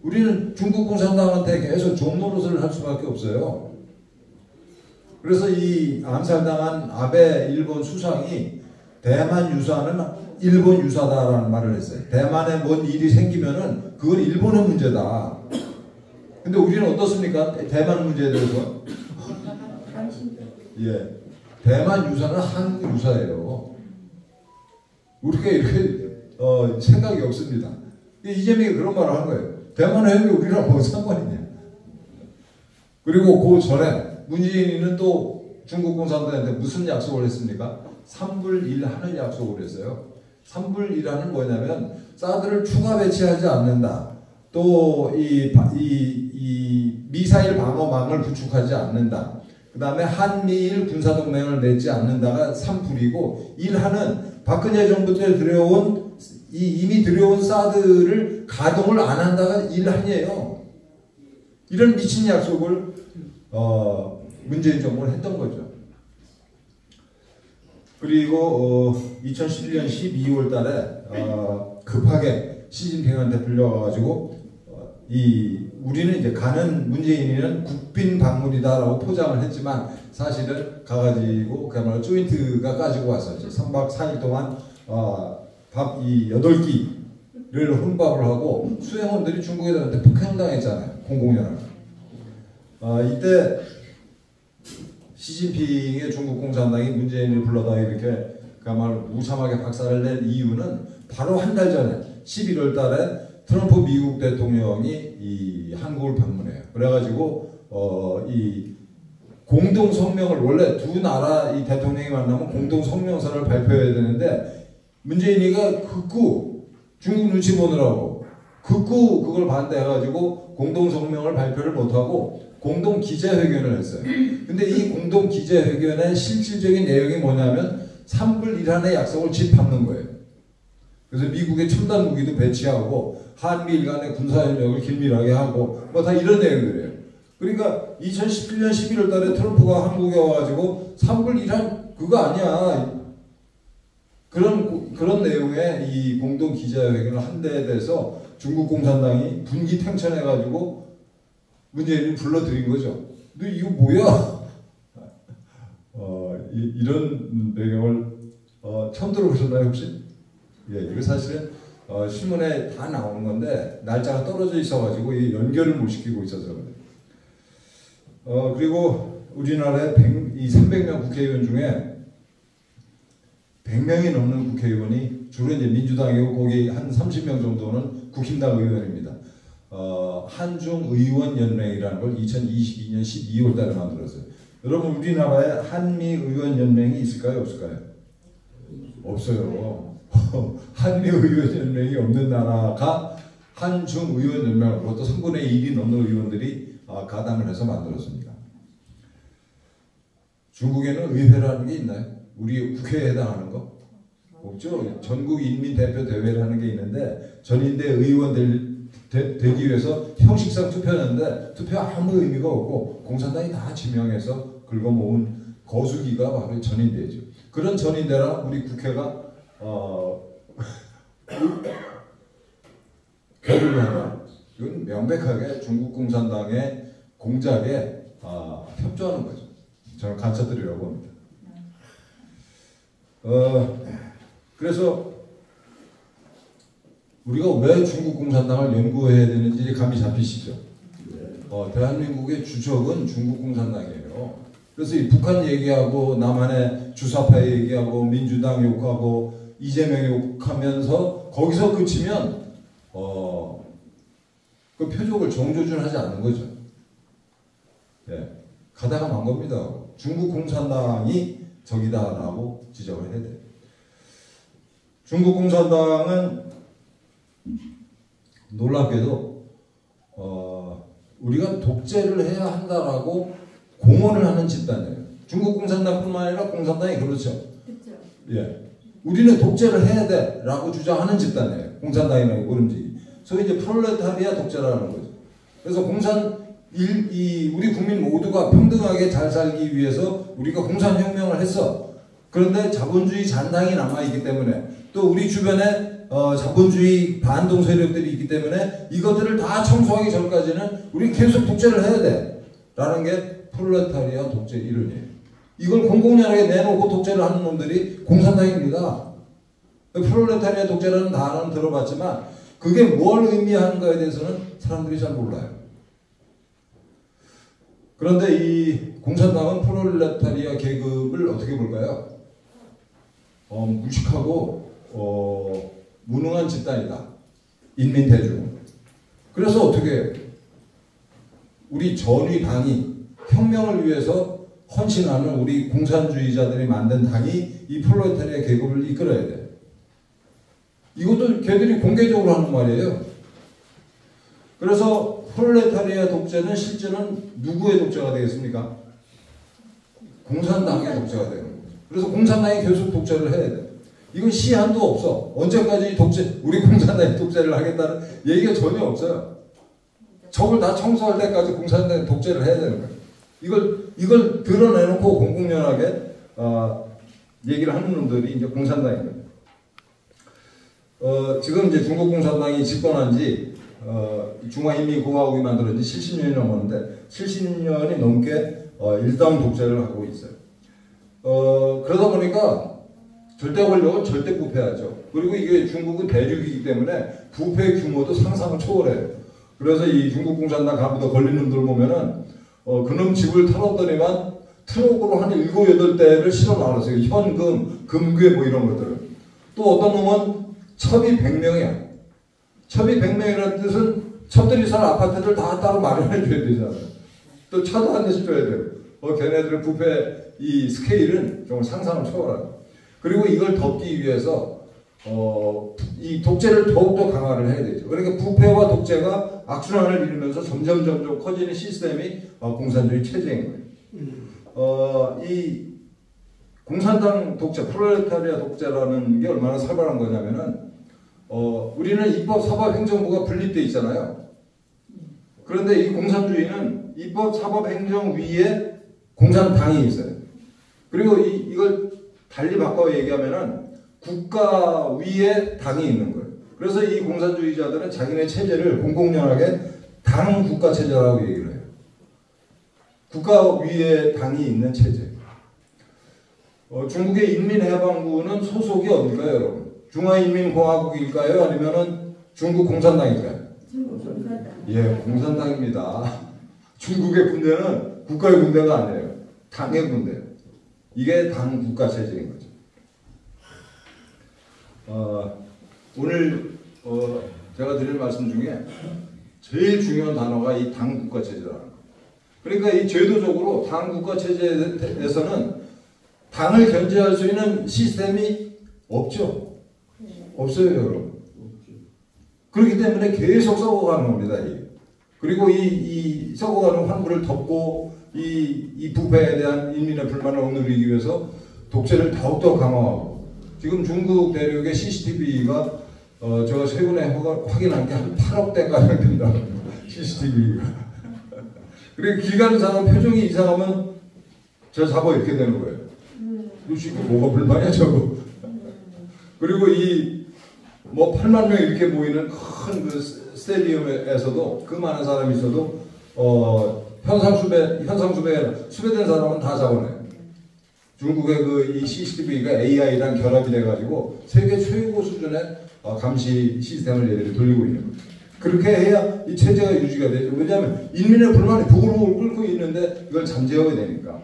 우리는 중국 공산당한테 계속 종노릇을 할 수밖에 없어요. 그래서 이 암살당한 아베 일본 수상이 대만 유사는 일본 유사다라는 말을 했어요. 대만에 뭔 일이 생기면은 그건 일본의 문제다. 근데 우리는 어떻습니까? 대만 문제에 대해서. 예. 대만 유사는 한국 유사예요. 우리가 이렇게 생각이 없습니다. 이재명이 그런 말을 한 거예요. 대만 해협이 우리랑 뭐 상관이냐. 그리고 그 전에 문재인이는 또 중국 공산당한테 무슨 약속을 했습니까? 3불 1 하는 약속을 했어요. 3불 1하는 뭐냐면 사드를 추가 배치하지 않는다. 또 이 미사일 방어망을 구축하지 않는다. 그 다음에 한미일 군사동맹을 맺지 않는다가 3풀이고 1하는 박근혜 정부 때 들여온 이미 들여온 사드를 가동을 안 한다가 1한이에요. 이런 미친 약속을 문재인 정부는 했던 거죠. 그리고 2011년 12월 달에 급하게 시진핑한테 불려가가지고 우리는 이제 가는 문재인이는 국빈 방문이다라고 포장을 했지만 사실은 가가지고 그야말로 조인트가 가지고 왔었죠. 3박 4일 동안 밥 8끼를 혼밥을 하고 수행원들이 중국 애들한테 폭행당했잖아요. 공공연합. 이때 시진핑의 중국 공산당이 문재인을 불러다 이렇게 그야말로 무참하게 박살을 낸 이유는 바로 한 달 전에 11월 달에 트럼프 미국 대통령이 이 한국을 방문해요. 그래가지고 이 공동 성명을 원래 두 나라 이 대통령이 만나면 공동 성명서를 발표해야 되는데 문재인이가 극구 중국 눈치 보느라고 극구 그걸 반대해가지고 공동 성명을 발표를 못하고 공동 기자회견을 했어요. 근데 이 공동 기자회견의 실질적인 내용이 뭐냐면 3불 1한의 약속을 짓밟는 거예요. 그래서 미국의 첨단 무기도 배치하고 한미일 간의 군사협력을 긴밀하게 하고 뭐 다 이런 내용들이에요. 그러니까 2017년 11월 달에 트럼프가 한국에 와가지고 3불 1한 그거 아니야. 그런 내용의 이 공동 기자회견을 한 데에 대해서 중국 공산당이 분기탱천해가지고 문재인을 불러들인 거죠. 너 이거 뭐야? 이런 배경을 처음 들어보셨나요 혹시? 예, 이거 사실은 신문에 다 나오는 건데 날짜가 떨어져 있어가지고 이 연결을 못 시키고 있어서 그래요. 그리고 우리나라의 300명 국회의원 중에 100명이 넘는 국회의원이 주로 이제 민주당이고 거기 한 30명 정도는 국힘당 의원입니다. 한중의원연맹이라는 걸 2022년 12월 달에 만들었어요. 여러분 우리나라에 한미의원연맹이 있을까요? 없을까요? 없어요. 한미의원연맹이 없는 나라가 한중의원연맹, 그것도 3분의 1이 넘는 의원들이 가담을 해서 만들었습니다. 중국에는 의회라는 게 있나요? 우리 국회에 해당하는 거? 없죠. 전국인민대표대회라는 게 있는데 전인대 의원 되기 위해서 형식상 투표했는데 투표 아무 의미가 없고 공산당이 다 지명해서 긁어모은 거수기가 바로 전인대죠. 그런 전인대랑 우리 국회가 결의를 하나. 이건 명백하게 중국 공산당의 공작에 협조하는 거죠. 저는 간첩들이라고 합니다. 그래서 우리가 왜 중국 공산당을 연구해야 되는지 감이 잡히시죠? 대한민국의 주적은 중국 공산당이에요. 그래서 이 북한 얘기하고 남한의 주사파 얘기하고 민주당 욕하고 이재명 욕하면서 거기서 그치면 그 표적을 정조준하지 않는 거죠. 예, 가다가 만 겁니다. 중국 공산당이 적이다라고 지적을 해야 돼요. 중국 공산당은 놀랍게도 우리가 독재를 해야 한다라고 공언을 하는 집단이에요. 중국 공산당뿐만 아니라 공산당이 그렇죠. 예, 우리는 독재를 해야 돼라고 주장하는 집단이에요. 공산당이라고 모른지. 소위 이제 프롤레타리아 독재라는 거죠. 그래서 우리 국민 모두가 평등하게 잘 살기 위해서 우리가 공산혁명을 했어. 그런데 자본주의 잔당이 남아있기 때문에 또 우리 주변에 자본주의 반동 세력들이 있기 때문에 이것들을 다 청소하기 전까지는 우리 계속 독재를 해야 돼 라는 게 프롤레타리아 독재 이론이에요. 이걸 공공연하게 내놓고 독재를 하는 놈들이 공산당입니다. 프롤레타리아 독재라는 단어는 들어봤지만 그게 뭘 의미하는가에 대해서는 사람들이 잘 몰라요. 그런데 이 공산당은 프롤레타리아 계급을 어떻게 볼까요? 무식하고 무능한 집단이다. 인민대중은. 그래서 어떻게 해요? 우리 전위당이 혁명을 위해서 헌신하는 우리 공산주의자들이 만든 당이 이 프롤레타리아 계급을 이끌어야 돼. 이것도 걔들이 공개적으로 하는 말이에요. 그래서 프롤레타리아 독재는 실제는 누구의 독재가 되겠습니까? 공산당의 독재가 되는 거죠. 그래서 공산당이 계속 독재를 해야 돼요. 이건 시한도 없어. 언제까지 독재, 우리 공산당이 독재를 하겠다는 얘기가 전혀 없어요. 적을 다 청소할 때까지 공산당이 독재를 해야 되는 거예요. 이걸 드러내놓고 공공연하게 얘기를 하는 놈들이 이제 공산당입니다. 지금 이제 중국 공산당이 집권한 지 중화인민공화국이 만들어진 지 70년이 넘었는데 70년이 넘게 일당 독재를 하고 있어요. 그러다 보니까 절대 권력은 절대 부패하죠. 그리고 이게 중국은 대륙이기 때문에 부패 규모도 상상을 초월해요. 그래서 이 중국 공산당 간부도 걸린 놈들 보면은 그놈 집을 털었더니만 트럭으로 한 7, 8대를 실어 나왔어요. 현금, 금괴 뭐 이런 것들을. 또 어떤 놈은 첩이 100명이야. 첩이 100명이라는 뜻은 첩들이 살 아파트를 다 따로 마련해 줘야 되잖아요. 또 차도 한 대씩 줘야 돼요. 걔네들의 부패 이 스케일은 정말 상상을 초월하죠. 그리고 이걸 덮기 위해서 이 독재를 더욱더 강화를 해야 되죠. 그러니까 부패와 독재가 악순환을 이루면서 점점 커지는 시스템이 공산주의 체제인 거예요. 이 공산당 독재, 프롤레타리아 독재라는 게 얼마나 살벌한 거냐면은 우리는 입법, 사법, 행정부가 분립돼 있잖아요. 그런데 이 공산주의는 입법, 사법, 행정 위에 공산당이 있어요. 그리고 이걸 달리 바꿔 얘기하면은 국가 위에 당이 있는 거예요. 그래서 이 공산주의자들은 자기네 체제를 공공연하게 당 국가 체제라고 얘기를 해요. 국가 위에 당이 있는 체제. 중국의 인민해방군은 소속이 어딜까요, 여러분? 중화인민공화국일까요? 아니면은 중국 공산당일까요? 공산당. 예, 공산당입니다. 중국의 군대는 국가의 군대가 아니에요. 당의 군대예요. 이게 당 국가 체제인 거죠. 오늘 제가 드릴 말씀 중에 제일 중요한 단어가 이 당 국가 체제라는 거예요. 그러니까 이 제도적으로 당 국가 체제에서는 당을 견제할 수 있는 시스템이 없죠. 없어요, 여러분. 그렇기 때문에 계속 썩어가는 겁니다. 그리고 이 썩어가는 환부를 덮고 이 부패에 대한 인민의 불만을 억누르기 위해서 독재를 더욱더 강화하고, 지금 중국 대륙의 CCTV가 제가 최근에 확인한 게 한 8억 대가량 된다고. CCTV가. 그리고 길 가는 사람 표정이 이상하면 저 잡아 이렇게 되는 거예요. 도대체 뭐가 불만이야 저거. 그리고 뭐 8만 명 이렇게 모이는 큰 그 스테디움에서도 그 많은 사람이 있어도 수배된 사람은 다 잡아내요. 중국의 이 CCTV가 AI랑 결합이 돼가지고 세계 최고 수준의 감시 시스템을 얘들이 돌리고 있는 거예요. 그렇게 해야 이 체제가 유지가 되죠. 왜냐하면 인민의 불만이 부글부글 끓고 있는데 이걸 잠재워야 되니까.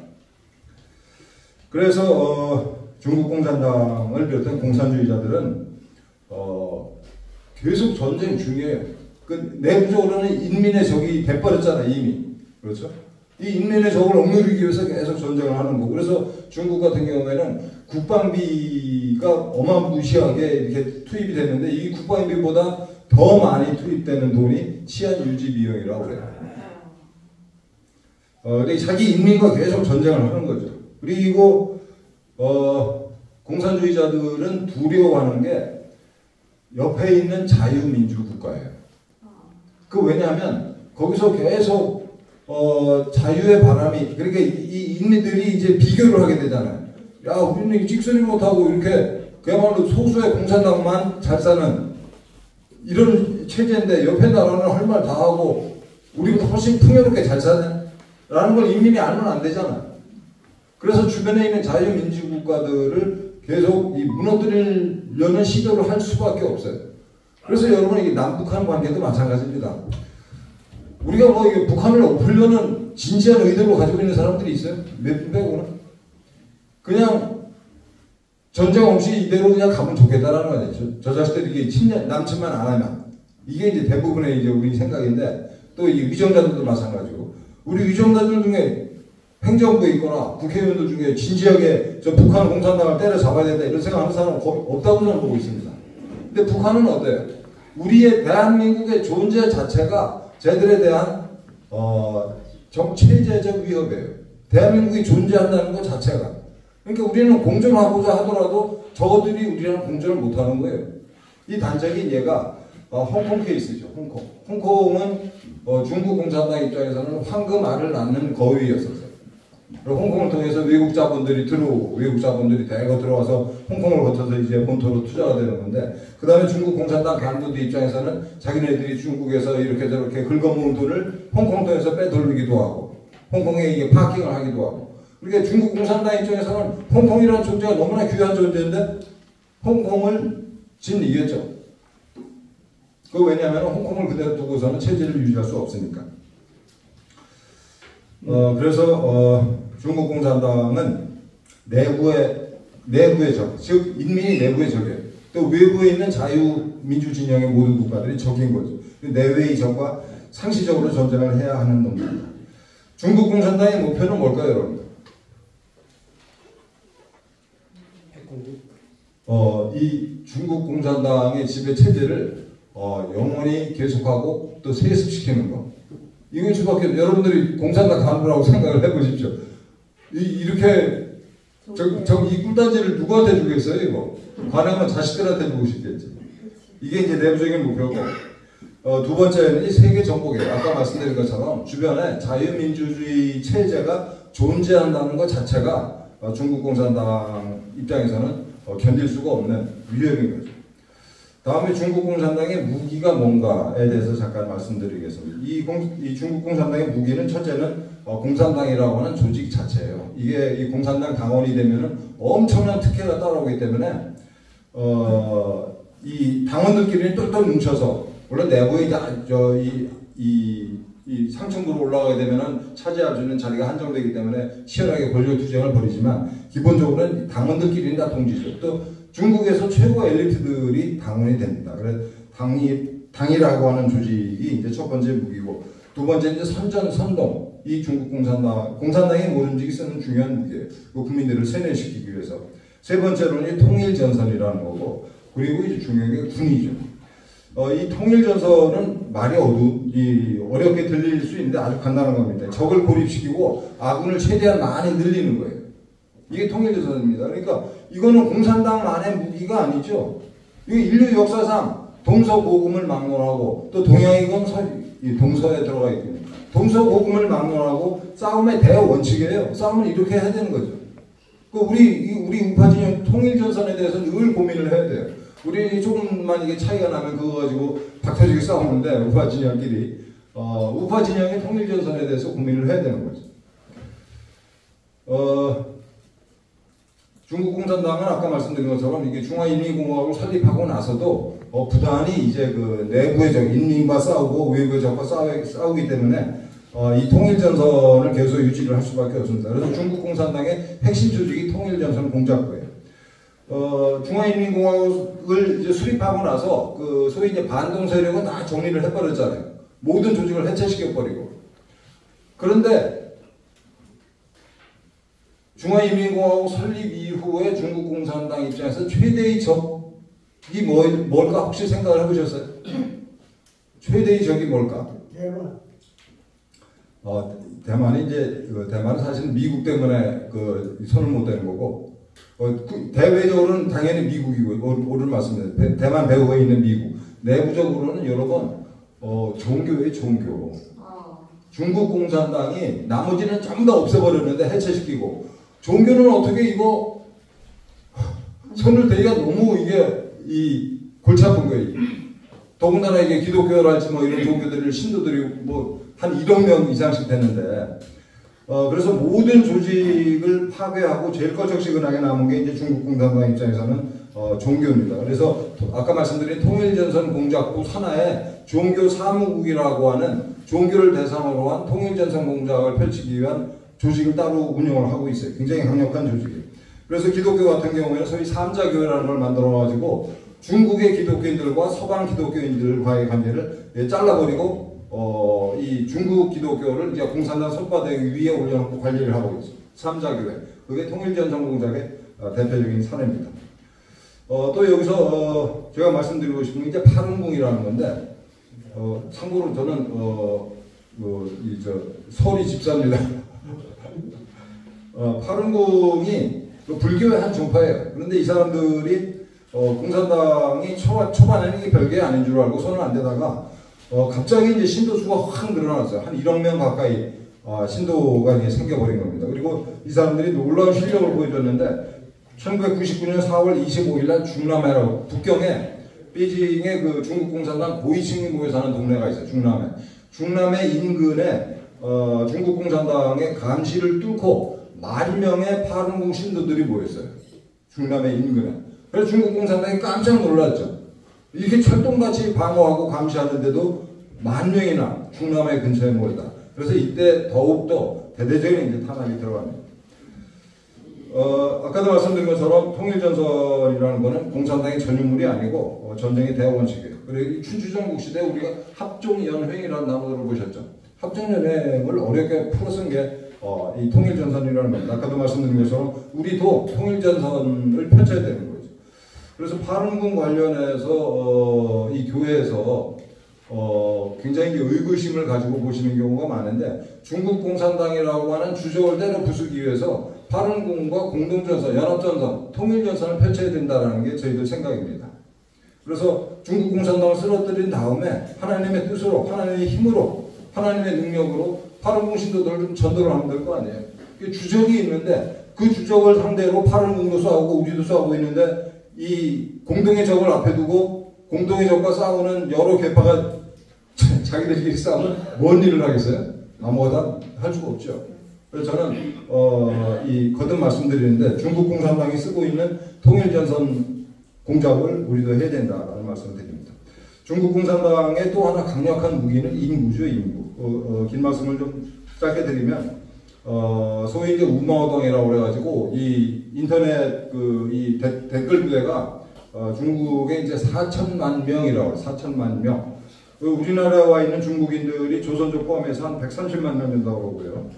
그래서 중국 공산당을 비롯한 공산주의자들은 계속 전쟁 중이에요. 그 내부적으로는 인민의 적이 돼버렸잖아요, 이미. 그렇죠? 이 인민의 적을 억누르기 위해서 계속 전쟁을 하는 거고. 그래서 중국 같은 경우에는 국방비가 어마무시하게 이렇게 투입이 됐는데 이 국방비보다 더 많이 투입되는 돈이 치안 유지 비용이라고 그래요. 자기 인민과 계속 전쟁을 하는 거죠. 그리고 공산주의자들은 두려워하는 게 옆에 있는 자유민주 국가예요. 왜냐하면 거기서 계속 자유의 바람이, 그러니까 이 인민들이 이제 비교를 하게 되잖아요. 야, 우리는 찍소리 못하고 이렇게 그야말로 소수의 공산당만 잘 사는 이런 체제인데 옆에 나라는 할 말 다 하고 우리보다 훨씬 풍요롭게 잘 사는 라는 걸 인민이 알면 안 되잖아요. 그래서 주변에 있는 자유민주 국가들을 계속 무너뜨리려는 시도를 할 수밖에 없어요. 그래서 여러분 이게 남북한 관계도 마찬가지입니다. 우리가 뭐 이게 북한을 엎으려는 진지한 의도로 가지고 있는 사람들이 있어요. 몇 분 빼고는. 그냥 전쟁 없이 이대로 그냥 가면 좋겠다라는 거죠. 저 자식들이 이게 남침만 안 하면. 이게 이제 대부분의 이제 우리 생각인데, 또 이 위정자들도 마찬가지고. 우리 위정자들 중에 행정부에 있거나 국회의원들 중에 진지하게 저 북한 공산당을 때려잡아야 된다 이런 생각하는 사람은 거의 없다고 저는 보고 있습니다. 근데 북한은 어때요? 우리의 대한민국의 존재 자체가 쟤들에 대한 체제적 위협이에요. 대한민국이 존재한다는 것 자체가. 그러니까 우리는 공존하고자 하더라도 저것들이 우리랑 공존을 못하는 거예요. 이 단적인 예가 홍콩 케이스죠. 홍콩은 중국 공산당 입장에서는 황금알을 낳는 거위였었어요. 그리고 홍콩을 통해서 외국 자본들이 대거 들어와서 홍콩을 거쳐서 이제 본토로 투자가 되는 건데, 그 다음에 중국 공산당 간부들 입장에서는 자기네들이 중국에서 이렇게 저렇게 긁어모은 돈을 홍콩 통해서 빼돌리기도 하고, 홍콩에 이게 파킹을 하기도 하고. 그러니까 중국 공산당 입장에서는 홍콩이라는 존재가 너무나 귀한 존재인데 홍콩을 이겼죠. 왜냐하면 홍콩을 그대로 두고서는 체제를 유지할 수 없으니까. 그래서 중국 공산당은 내부의 적, 즉 인민이 내부의 적이에요. 또 외부에 있는 자유민주 진영의 모든 국가들이 적인 거죠. 내외의 적과 상시적으로 전쟁을 해야 하는 놈입니다. 중국 공산당의 목표는 뭘까요, 여러분? 이 중국 공산당의 지배 체제를 영원히 계속하고 또 세습시키는 거. 이건 수밖에, 여러분들이 공산당 간부라고 생각을 해보십시오. 이렇게 이 꿀단지를 누구한테 주겠어요, 이거? 관하면 자식들한테 주고 싶겠지. 이게 이제 내부적인 목표고, 두 번째는 세계 정복이에요. 아까 말씀드린 것처럼 주변에 자유민주주의 체제가 존재한다는 것 자체가 중국 공산당 입장에서는 견딜 수가 없는 위협인 거죠. 다음에 중국 공산당의 무기가 뭔가에 대해서 잠깐 말씀드리겠습니다. 이 중국 공산당의 무기는 첫째는 공산당이라고 하는 조직 자체예요. 이게 이 공산당 당원이 되면은 엄청난 특혜가 따라오기 때문에 이 당원들끼리는 똘똘 뭉쳐서, 물론 내부에 이 상층부로 올라가게 되면은 차지할 수 있는 자리가 한정되기 때문에 치열하게 권력 투쟁을 벌이지만 기본적으로는 당원들끼리는 다 동지죠. 또 중국에서 최고 엘리트들이 당원이 됩니다. 그래서 당이라고 하는 조직이 이제 첫 번째 무기고, 두 번째 이제 선동. 이 중국 공산당의 모든 움직이 쓰는 중요한 무기예요. 국민들을 세뇌시키기 위해서. 세 번째로는 통일전선이라는 거고, 그리고 이제 중요한 게 군이죠. 이 통일전선은 말이 어렵게 들릴 수 있는데 아주 간단한 겁니다. 적을 고립시키고 아군을 최대한 많이 늘리는 거예요. 이게 통일전선입니다. 그러니까 이거는 공산당만의 무기가 아니죠. 이게 인류 역사상 동서고금을 막론하고, 또 동양이건 동서에 들어가 있거든요. 동서고금을 막론하고 싸움의 대원칙이에요. 싸움은 이렇게 해야 되는 거죠. 우리 우파 진영 통일전선에 대해서 늘 고민을 해야 돼요. 우리 조금만 이게 차이가 나면 그거 가지고 닥터지게 싸우는데, 우파 진영끼리 우파 진영의 통일전선에 대해서 고민을 해야 되는 거죠. 중국 공산당은 아까 말씀드린 것처럼 이게 중화인민공화국을 설립하고 나서도 부단히 이제 그 내부의 적, 인민과 싸우고 외부의 적과 싸우기 때문에 이 통일전선을 계속 유지를 할 수밖에 없습니다. 그래서 중국 공산당의 핵심 조직이 통일전선 공작부예요. 중화인민공화국을 이제 수립하고 나서 그 소위 이제 반동 세력은 다 정리를 해버렸잖아요. 모든 조직을 해체시켜버리고. 그런데 중화인민공화국 설립 이후에 중국 공산당 입장에서 최대의 적이 뭘까 혹시 생각을 해보셨어요? 최대의 적이 뭘까? 대만이 이제 대만은 사실 미국 때문에 손을 못 대는 거고, 대외적으로는 당연히 미국이고 옳은 말씀입니다. 대만 배후에 있는 미국. 내부적으로는 여러분 종교예요, 종교. 중국 공산당이 나머지는 전부 다 없애버렸는데 해체시키고, 종교는 어떻게 이거 손을 대기가 너무 이게 골치 아픈 거예요. 더군다나 이게 기독교랄지 뭐 이런 종교들을 신도들이 뭐 한 1억 명 이상씩 되는데, 그래서 모든 조직을 파괴하고 제일 꺼적시근하게 남은 게 이제 중국 공산당 입장에서는 종교입니다. 그래서 아까 말씀드린 통일전선 공작부 산하에 종교 사무국이라고 하는 종교를 대상으로 한 통일전선 공작을 펼치기 위한 조직을 따로 운영을 하고 있어요. 굉장히 강력한 조직이에요. 그래서 기독교 같은 경우에는 소위 삼자교회라는 걸 만들어가지고 중국의 기독교인들과 서방 기독교인들과의 관계를 잘라버리고 이 중국 기독교를 이제 공산당 손바닥 위에 올려놓고 관리를 하고 있어요. 삼자교회. 그게 통일전선 공작의 대표적인 사례입니다. 또 여기서 제가 말씀드리고 싶은 게 이제 파룬궁이라는 건데, 참고로 저는 서울이 집사입니다. 파룬궁이 불교의 한 종파예요. 그런데 이 사람들이 공산당이 초반에는 이게 별게 아닌 줄 알고 손을 안 대다가 갑자기 이제 신도수가 확 늘어났어요. 한 1억 명 가까이 신도가 이제 생겨버린 겁니다. 그리고 이 사람들이 놀라운 실력을 보여줬는데 1999년 4월 25일 날 중남해라고 북경에 베이징에 그 중국 공산당 고위층이 모여 사는 동네가 있어요. 중남해 인근에 중국 공산당의 감시를 뚫고 10,000명의 파룬궁 신도들이 모였어요. 중남해 인근에. 그래서 중국 공산당이 깜짝 놀랐죠. 이렇게 철동같이 방어하고 감시하는데도 10,000명이나 중남해 근처에 모였다. 그래서 이때 더욱더 대대적인 이제 탄압이 들어갑니다. 아까도 말씀드린 것처럼 통일전선이라는 것은 공산당의 전유물이 아니고 전쟁의 대원칙이에요. 그리고 춘추전국 시대 우리가 합종연횡이라는 단어를 보셨죠. 합종연횡을 어렵게 풀어쓴 게 이 통일전선이라는 겁니다. 아까도 말씀드린 것처럼 우리도 통일전선을 펼쳐야 되는 거죠. 그래서 파룬궁 관련해서 이 교회에서 굉장히 의구심을 가지고 보시는 경우가 많은데 중국 공산당이라고 하는 주적을 때려 부수기 위해서 파룬궁과 공동전선, 연합전선, 통일전선을 펼쳐야 된다는 게 저희들 생각입니다. 그래서 중국 공산당을 쓰러뜨린 다음에 하나님의 뜻으로, 하나님의 힘으로, 하나님의 능력으로 파룬궁 신도들을 좀 전도를 하면 될 거 아니에요. 주적이 있는데 그 주적을 상대로 파룬궁도 싸우고 우리도 싸우고 있는데 이 공동의 적을 앞에 두고 공동의 적과 싸우는 여러 계파가 자기들끼리 싸우면 뭔 일을 하겠어요? 아무거나 할 수가 없죠. 그래서 저는 거듭 말씀드리는데 중국 공산당이 쓰고 있는 통일전선 공작을 우리도 해야 된다라는 말씀을 드립니다. 중국 공산당의 또 하나 강력한 무기는 인구죠, 인구. 긴 말씀을 좀 짧게 드리면 소위 이제 우마오당이라고 그래가지고 이 인터넷 이 댓글 부대가 중국에 이제 4천만 명이라고 해요. 4천만 명. 우리나라에 와 있는 중국인들이 조선족 포함해서 한 130만 명 된다고 그러고요.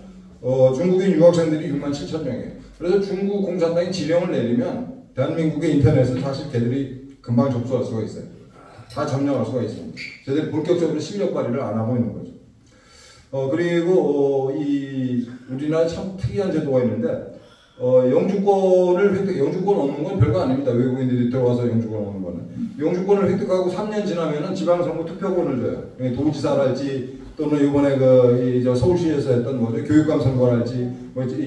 중국인 유학생들이 6만 7천 명이에요. 그래서 중국 공산당이 지령을 내리면 대한민국의 인터넷은 사실 걔들이 금방 접수할 수가 있어요. 다 점령할 수가 있습니다. 걔들이 본격적으로 실력 발휘를 안 하고 있는 거죠. 그리고 우리나라에 참 특이한 제도가 있는데 영주권 얻는 건 별거 아닙니다. 외국인들이 들어와서 영주권 얻는 거는. 영주권을 획득하고 3년 지나면은 지방선거 투표권을 줘요. 도지사랄지 또는 이번에 서울시에서 했던 교육감 선거랄지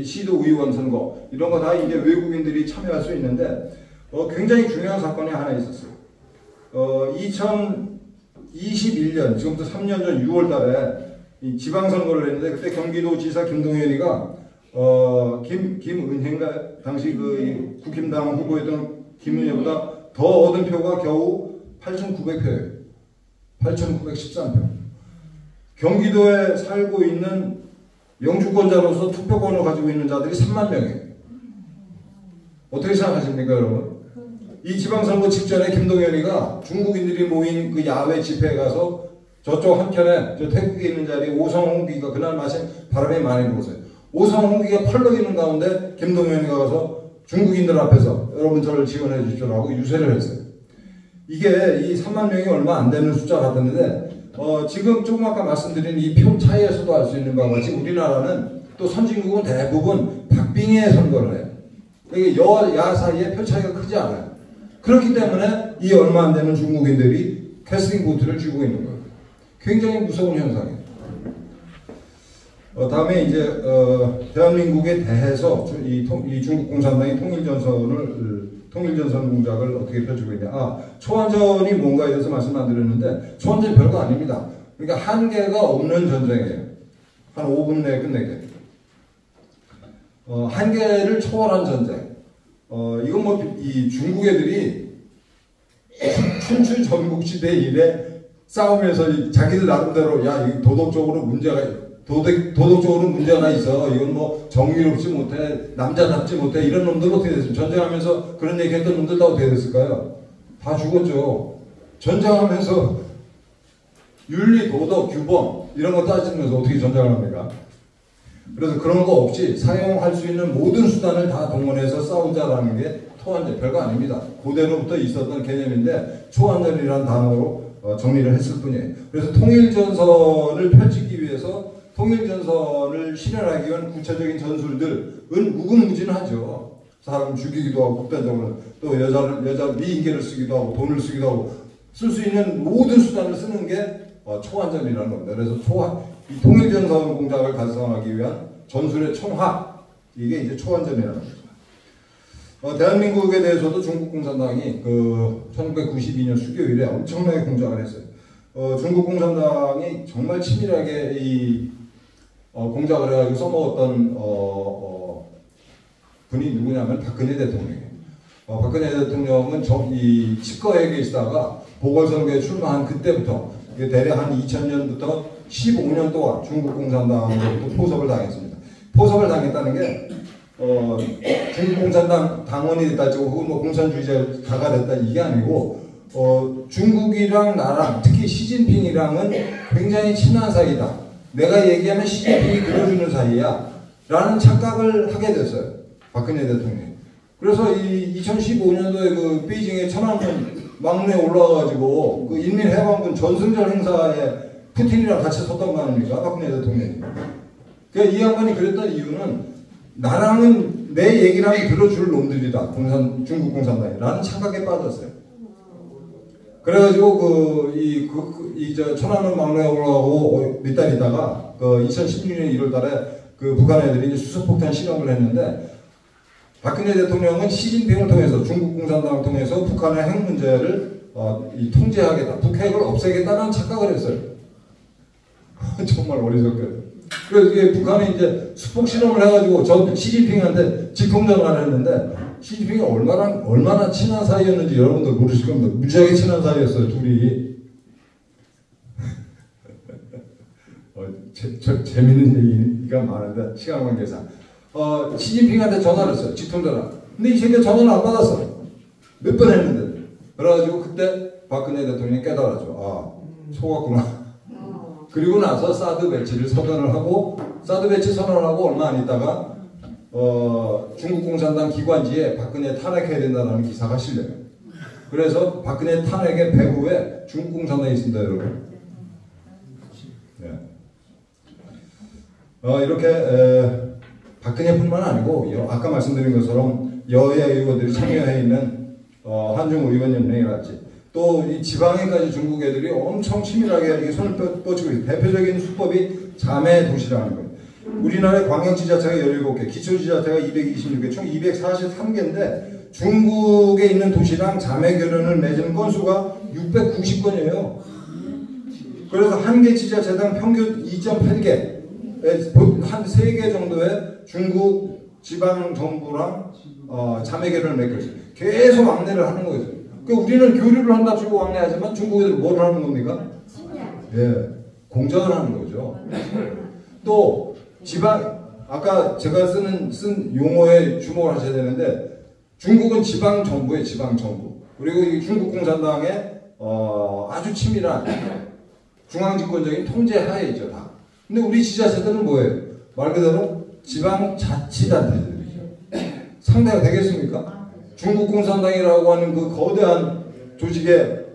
시도 의원 선거 이런 거 다 이제 외국인들이 참여할 수 있는데 굉장히 중요한 사건이 하나 있었어요. 2021년 지금부터 3년 전 6월 달에 이 지방선거를 했는데 그때 경기도지사 김동연이가 김은혜인가 당시 국힘당 후보였던 김은혜보다 더 얻은 표가 겨우 8,900표예요. 8,913표. 경기도에 살고 있는 영주권자로서 투표권을 가지고 있는 자들이 3만 명이에요. 어떻게 생각하십니까, 여러분? 이 지방선거 직전에 김동연이가 중국인들이 모인 그 야외 집회에 가서 저쪽 한켠에 저 태국에 있는 자리에 오성홍기가 그날 마신 바람이 많이 불었어요. 오성홍기가 펄럭이는 가운데 김동연이가 가서 중국인들 앞에서 여러분 저를 지원해 주십시오라고 유세를 했어요. 이게 이 3만 명이 얼마 안 되는 숫자 같았는데 지금 조금 아까 말씀드린 이 표 차이에서도 알 수 있는 바와 같이 우리나라는 또 선진국은 대부분 박빙의 선거를 해요. 그러니까 여야 사이에 표 차이가 크지 않아요. 그렇기 때문에 이 얼마 안 되는 중국인들이 캐스팅 보트를 쥐고 있는 거예요. 굉장히 무서운 현상이에요. 다음에 이제 대한민국에 대해서 이 중국 공산당이 통일전선 공작을 어떻게 펼치고 있냐. 초안전이 뭔가에 대해서 말씀 안 드렸는데 초안전이 별거 아닙니다. 그러니까 한계가 없는 전쟁이에요. 한 5분 내에 끝내게. 한계를 초월한 전쟁. 이건 이 중국 애들이 춘추 전국시대 이래 싸우면서 자기들 나름대로 이 도덕적으로 문제가 있어. 이건 정의롭지 못해. 남자답지 못해. 이런 놈들 어떻게 됐습니까? 전쟁하면서 그런 얘기 했던 놈들 다 어떻게 됐을까요? 다 죽었죠. 전쟁하면서 윤리, 도덕, 규범 이런 거 따지면서 어떻게 전쟁을 합니까? 그래서 그런 거 없이 사용할 수 있는 모든 수단을 다 동원해서 싸우자라는 게 초안전 별거 아닙니다. 고대로부터 있었던 개념인데 초안전이라는 단어로 정리를 했을 뿐이에요. 그래서 통일전선을 펼치기 위해서 통일전선을 실현하기 위한 구체적인 전술들은 무궁무진하죠. 사람 죽이기도 하고 극단적으로 또 여자 미인계를 쓰기도 하고 돈을 쓰기도 하고 쓸 수 있는 모든 수단을 쓰는 게 초안전이라는 겁니다. 그래서 이 통일전선 공작을 달성하기 위한 전술의 총합, 이게 이제 초안전이라는 거죠. 대한민국에 대해서도 중국 공산당이 1992년 수교일에 엄청나게 공작을 했어요. 중국 공산당이 정말 치밀하게 이 공작을 해가지고 써먹었던 분이 누구냐면 박근혜 대통령이에요. 박근혜 대통령은 이 치과에 계시다가 보궐선거에 출마한 그때부터 대략 한 2000년부터 15년 동안 중국 공산당으로부터 포섭을 당했습니다. 포섭을 당했다는 게 중국 공산당 당원이 됐다 혹은 뭐 공산주의자가 됐다 이게 아니고 중국이랑 나랑 특히 시진핑이랑은 굉장히 친한 사이다. 내가 얘기하면 시진핑이 들어주는 사이야 라는 착각을 하게 됐어요. 박근혜 대통령이. 그래서 이 2015년도에 그 베이징에 천안문 막내에 올라와가지고 그 인민해방군 전승절 행사에 푸틴이랑 같이 섰던 거 아닙니까? 박근혜 대통령이. 그러니까 이 양반이 그랬던 이유는 나랑은 내 얘기를 하면 들어줄 놈들이다. 중국 공산당이. 라는 착각에 빠졌어요. 그래가지고 저 천안문 막내에 올라가고 몇 달 있다가 2016년 1월 달에 그 북한 애들이 이제 수소폭탄 실험을 했는데 박근혜 대통령은 시진핑을 통해서 중국 공산당을 통해서 북한의 핵 문제를 통제하겠다, 북핵을 없애겠다는 착각을 했어요. 정말 어리석게요. 그래서 이게 북한이 이제 수폭 실험을 해가지고 저 시진핑한테 직통전화를 했는데 시진핑이 얼마나 친한 사이였는지 여러분들 모르실 겁니다. 무지하게 친한 사이였어요, 둘이. 재밌는 얘기가 많은데 시간 관계상. 시진핑한테 전화를 했어요. 직통전화. 근데 이 새끼가 전화를 안 받았어. 몇 번 했는데. 그래가지고 그때 박근혜 대통령이 깨달았죠. 속았구나. 그리고 나서 사드 배치를 선언을 하고, 사드 배치 선언을 하고 얼마 안 있다가 중국 공산당 기관지에 박근혜 탄핵해야 된다는 기사가 실려요. 그래서 박근혜 탄핵의 배후에 중국 공산당이 있습니다, 여러분. 네. 이렇게 박근혜뿐만 아니고 아까 말씀드린 것처럼 여야 의원들이 참여해 있는 한중 의원연맹이랄지 또 이 지방에까지 중국 애들이 엄청 치밀하게 이렇게 손을 뻗치고 있어요. 대표적인 수법이 자매 도시라는 거예요. 우리나라의 광역지자체가 17개, 기초지자체가 226개, 총 243개인데 중국에 있는 도시랑 자매 결연을 맺은 건수가 690건이에요. 그래서 한 개 지자체당 평균 2.8개, 한 3개 정도의 중국 지방정부랑 자매 결연을 맺고 있어요. 계속 왕래를 하는 거죠. 우리는 교류를 한다 치고 왕래하지만 중국 애들은 뭘 하는 겁니까? 예, 공작을 하는 거죠. 또 지방, 아까 제가 쓴 용어에 주목을 하셔야 되는데 중국은 지방정부예요. 지방정부. 그리고 이 중국 공산당의 아주 치밀한 중앙집권적인 통제 하에있죠. 다. 근데 우리 지자체들은 뭐예요? 말 그대로 지방자치단체들이죠. 상대가 되겠습니까? 중국 공산당이라고 하는 그 거대한 조직의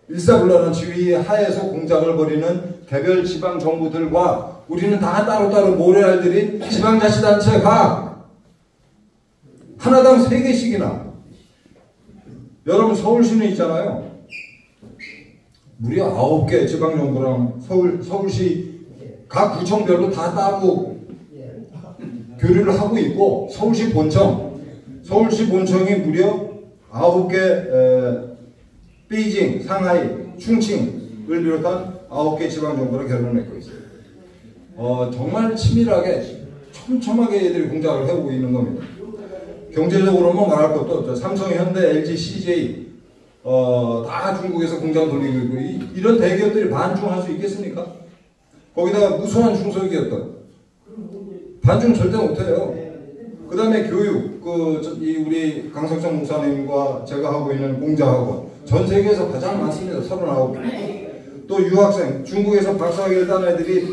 일사불란한 지휘 하에서 공작을 벌이는 개별 지방 정부들과 우리는 다 따로따로 모래알들인 지방자치단체가 하나당 3개씩이나. 여러분 서울시는 있잖아요. 무려 9개 지방정부랑 서울시 각 구청별로 다 따로 교류를 하고 있고 서울시 본청이 무려 9개 베이징, 상하이, 충칭을 비롯한 9개 지방정부를 결론냈고 있어요. 정말 치밀하게 촘촘하게 얘들이 공작을 해오고 있는 겁니다. 경제적으로는 말할 것도 없죠. 삼성, 현대, LG, CJ 다 중국에서 공장 돌리고 있고 이런 대기업들이 반중할 수 있겠습니까? 거기다가 무수한 중소기업들 반중 절대 못해요. 그 다음에 교육, 우리 강석정 목사님과 제가 하고 있는 공자학원 전 세계에서 가장 많습니다. 39개. 또 유학생, 중국에서 박사학위를 딴 애들이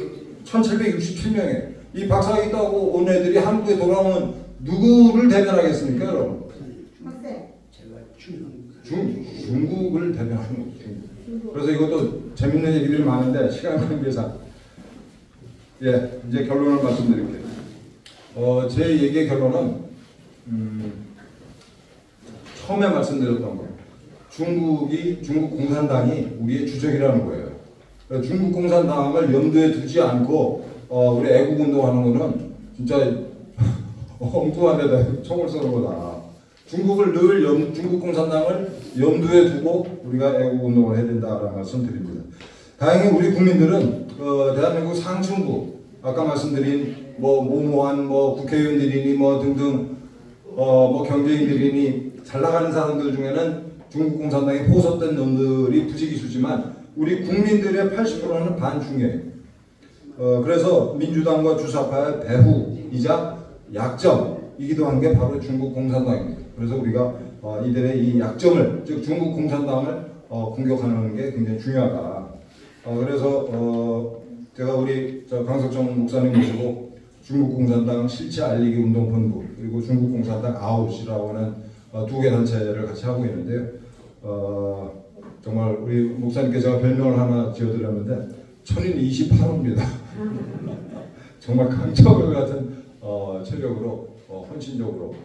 1767명이에요. 이 박사학위 따고 온 애들이 한국에 돌아오면 누구를 대변하겠습니까, 여러분? 중국을 대변하는 거죠. 그래서 이것도 재밌는 얘기들이 많은데 시간 관계상 이제 결론을 말씀드릴게요. 제 얘기의 결론은 처음에 말씀드렸던 거예요. 중국 공산당이 우리의 주적이라는 거예요. 중국 공산당을 염두에 두지 않고 우리 애국운동하는 거는 진짜 엉뚱한 데다 총을 쏘는 거다. 중국 공산당을 염두에 두고 우리가 애국운동을 해야 된다라는 말씀 드립니다. 다행히 우리 국민들은 대한민국 상층부 아까 말씀드린 모모한 국회의원들이니 등등 경제인들이니 잘 나가는 사람들 중에는 중국 공산당에 포섭된 놈들이 부지기수지만 우리 국민들의 80%는 반중이에요. 그래서 민주당과 주사파의 배후이자 약점이기도 한 게 바로 중국 공산당입니다. 그래서 우리가 이들의 이 약점을, 즉 중국 공산당을 공격하는 게 굉장히 중요하다. 그래서 제가 우리 강석정 목사님 모시고 중국 공산당 실체 알리기 운동본부 그리고 중국 공산당 아웃이라고 하는 두 개 단체를 같이 하고 있는데요. 정말 우리 목사님께 제가 별명을 하나 지어드렸는데 천인 28호입니다. 정말 강철 같은 체력으로 헌신적으로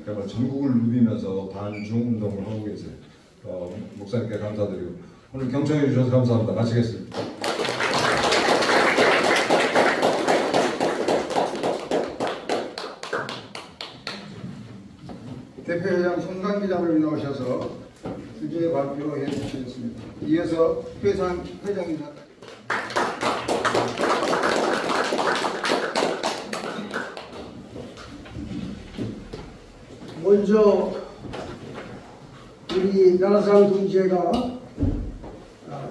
정말 전국을 누비면서 반중 운동을 하고 계세요. 목사님께 감사드리고 오늘 경청해 주셔서 감사합니다. 마치겠습니다. 대표회장 송강기장을 나오셔서 주제 발표해 주시겠습니다. 이어서 회장이사 먼저 우리 나라상 동지회가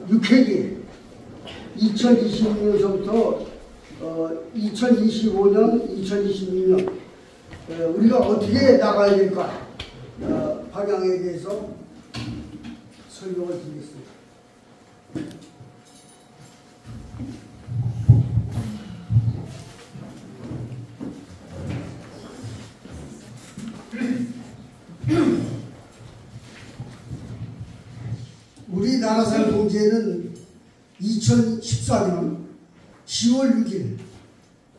6회기 2026년서부터 2025년, 2026년 우리가 어떻게 나가야 될까 방향에 대해서 설명을 드리겠습니다. 우리 나라상 동지회는 2014년 10월 6일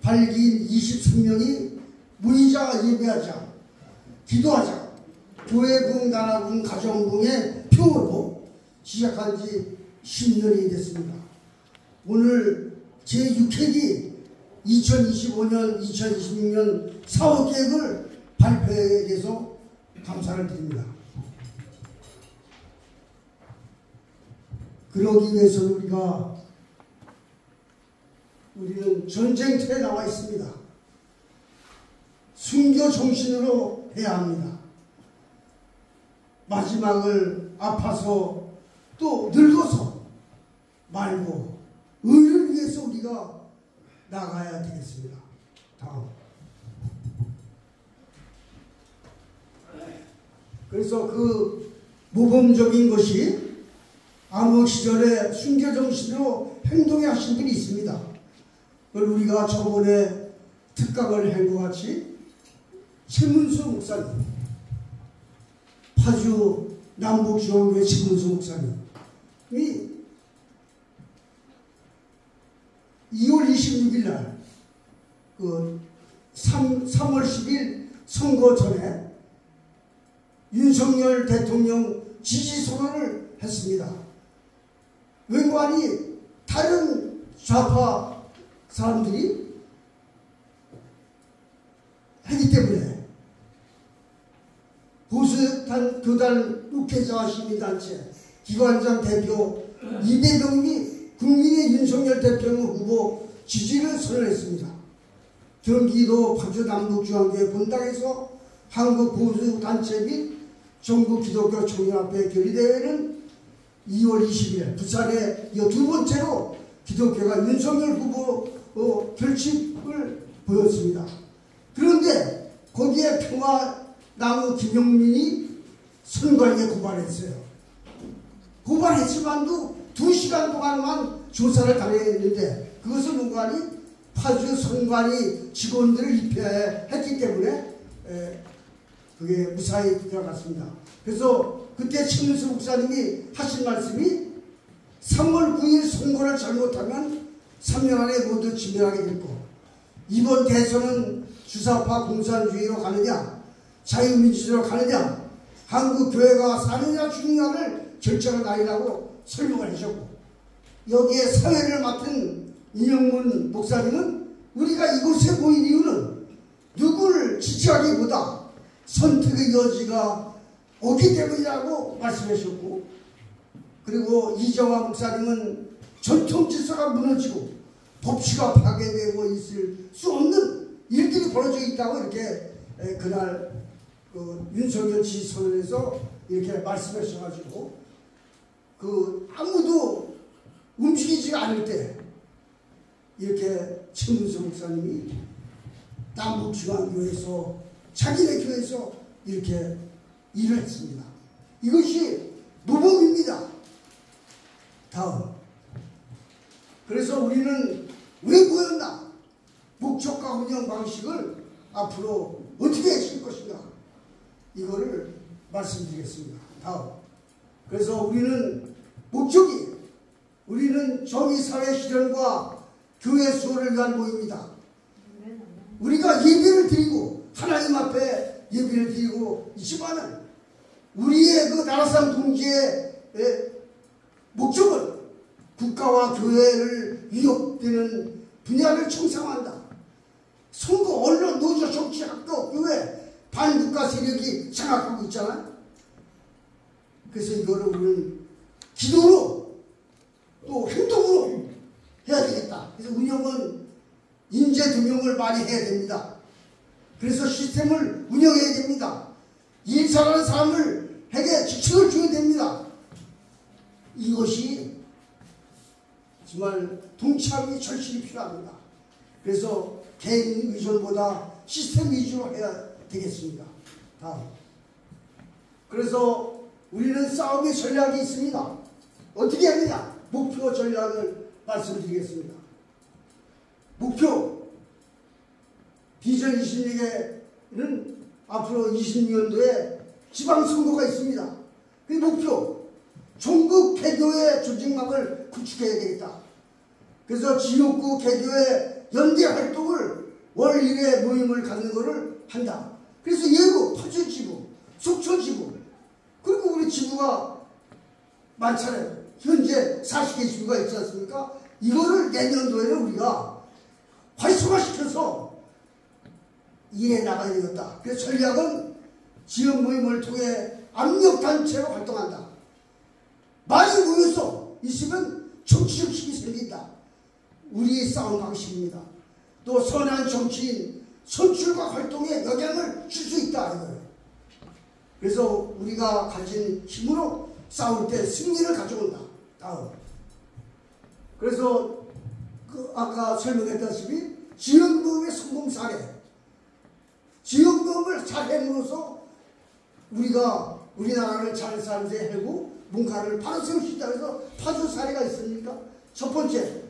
발기인 23명이 무의자 예배하자, 기도하자, 교회붕, 나라붕, 가정붕의 표어로 시작한 지 10년이 됐습니다. 오늘 제6회기 2025년, 2026년 사업계획을 발표에 대해서 감사를 드립니다. 그러기 위해서 우리는 전쟁터에 나와 있습니다. 순교 정신으로 해야 합니다. 마지막을 아파서 또 늙어서 말고 의를 위해서 우리가 나가야 되겠습니다. 다음. 그래서 그 모범적인 것이 암흑 시절에 순교 정신으로 행동해 하신 분이 있습니다. 그걸 우리가 저번에 특강을 한 것 같이 최문수 목사님, 파주 남북지원교회 최문수 목사님이 2월 26일 날 그 3월 10일 선거 전에 윤석열 대통령 지지 선언을 했습니다. 왜냐하니 다른 좌파 사람들이 하기 때문에 보수단 교단 육회자와 시민단체 기관장 대표 이대경이 국민의 윤석열 대통령 후보 지지를 선언했습니다. 경기도 파주 남북중앙교회 본당에서 한국보수단체 및 전국기독교총연합회 결의대회는 2월 20일 부산에 두 번째로 기독교가 윤석열 후보 결집을 보였습니다. 그런데 거기에 평화나무 김용민이 선관위에 고발했어요. 고발했지만도 2시간 동안만 조사를 당했는데 그것은 뭔가니 파주 선관위 직원들을 입회했기 때문에 그게 무사히 들어갔습니다. 그래서 그때 최문수 목사님이 하신 말씀이 3월 9일 선거를 잘못하면 3년 안에 모두 진멸하게 될 거. 이번 대선은 주사파 공산주의로 가느냐 자유민주주의로 가느냐 한국교회가 사느냐 죽느냐를 결정할 날이라고 설명을 하셨고, 여기에 사회를 맡은 이영문 목사님은 우리가 이곳에 모인 이유는 누구를 지지하기보다 선택의 여지가 없기 때문이라고 말씀하셨고, 그리고 이정화 목사님은 전통 질서가 무너지고 법치가 파괴되고 있을 수 없는 일들이 벌어져 있다고 이렇게 그날 윤석열 지지선언에서 이렇게 말씀하셔가지고 아무도 움직이지가 않을 때 이렇게 최문수 목사님이 남북중앙교회에서 자기네 교회에서 이렇게 일을 했습니다. 이것이 모범입니다. 다음, 그래서 우리는 왜 모였나? 목적과 운영 방식을 앞으로 어떻게 해줄 것인가? 이거를 말씀드리겠습니다. 다음, 그래서 우리는 정의사회 실현과 교회 수호를 위한 모임이다. 우리가 예배를 드리고 하나님 앞에 예배를 드리고 있지만은 우리의 그 나라상 동지의 목적은 국가와 교회를 위협되는 분야를 청산한다. 선거, 언론, 노조, 정치, 학교, 교회, 반국가 세력이 장악하고 있잖아요. 그래서 이거를 우리는 기도로 또 행동으로 해야 되겠다. 그래서 운영은 인재 등용을 많이 해야 됩니다. 그래서 시스템을 운영해야 됩니다. 일 잘하는 사람에게 직책을 줘야 됩니다. 이것이 정말 동참이 절실히 필요합니다. 그래서 개인 위주보다 시스템 위주로 해야 되겠습니다. 다음, 그래서 우리는 싸움의 전략이 있습니다. 어떻게 하느냐? 목표 전략을 말씀드리겠습니다. 목표, 비전 20년에는 앞으로 20년도에 지방선거가 있습니다. 그 목표, 전국 개교회 조직망을 구축해야 되겠다. 그래서 지역구 개교회 연대 활동을 월 1회 모임을 갖는 것을 한다. 그래서 예구, 파주지구, 속초지구, 그리고 우리 지구가 많잖아요. 현재 40개 지구가 있지 않습니까? 이거를 내년도에는 우리가 활성화시켜서 일해 나가야 되겠다. 그래서 전략은 지역 모임을 통해 압력단체로 활동한다. 많이 모여서 있으면 정치적 힘이 생긴다. 우리의 싸움 방식입니다. 또 선한 정치인 선출과 활동에 영향을 줄 수 있다. 이거예요. 그래서 우리가 가진 힘으로 싸울 때 승리를 가져온다. 다음, 그래서 아까 설명했다시피 지역모임의 성공 사례, 지역모임을 잘 해놓아서 우리가 우리나라를 잘 사는 데 하고 뭔가를 바로 세울 수 있다. 그래서 파주 사례가 있습니까? 첫 번째,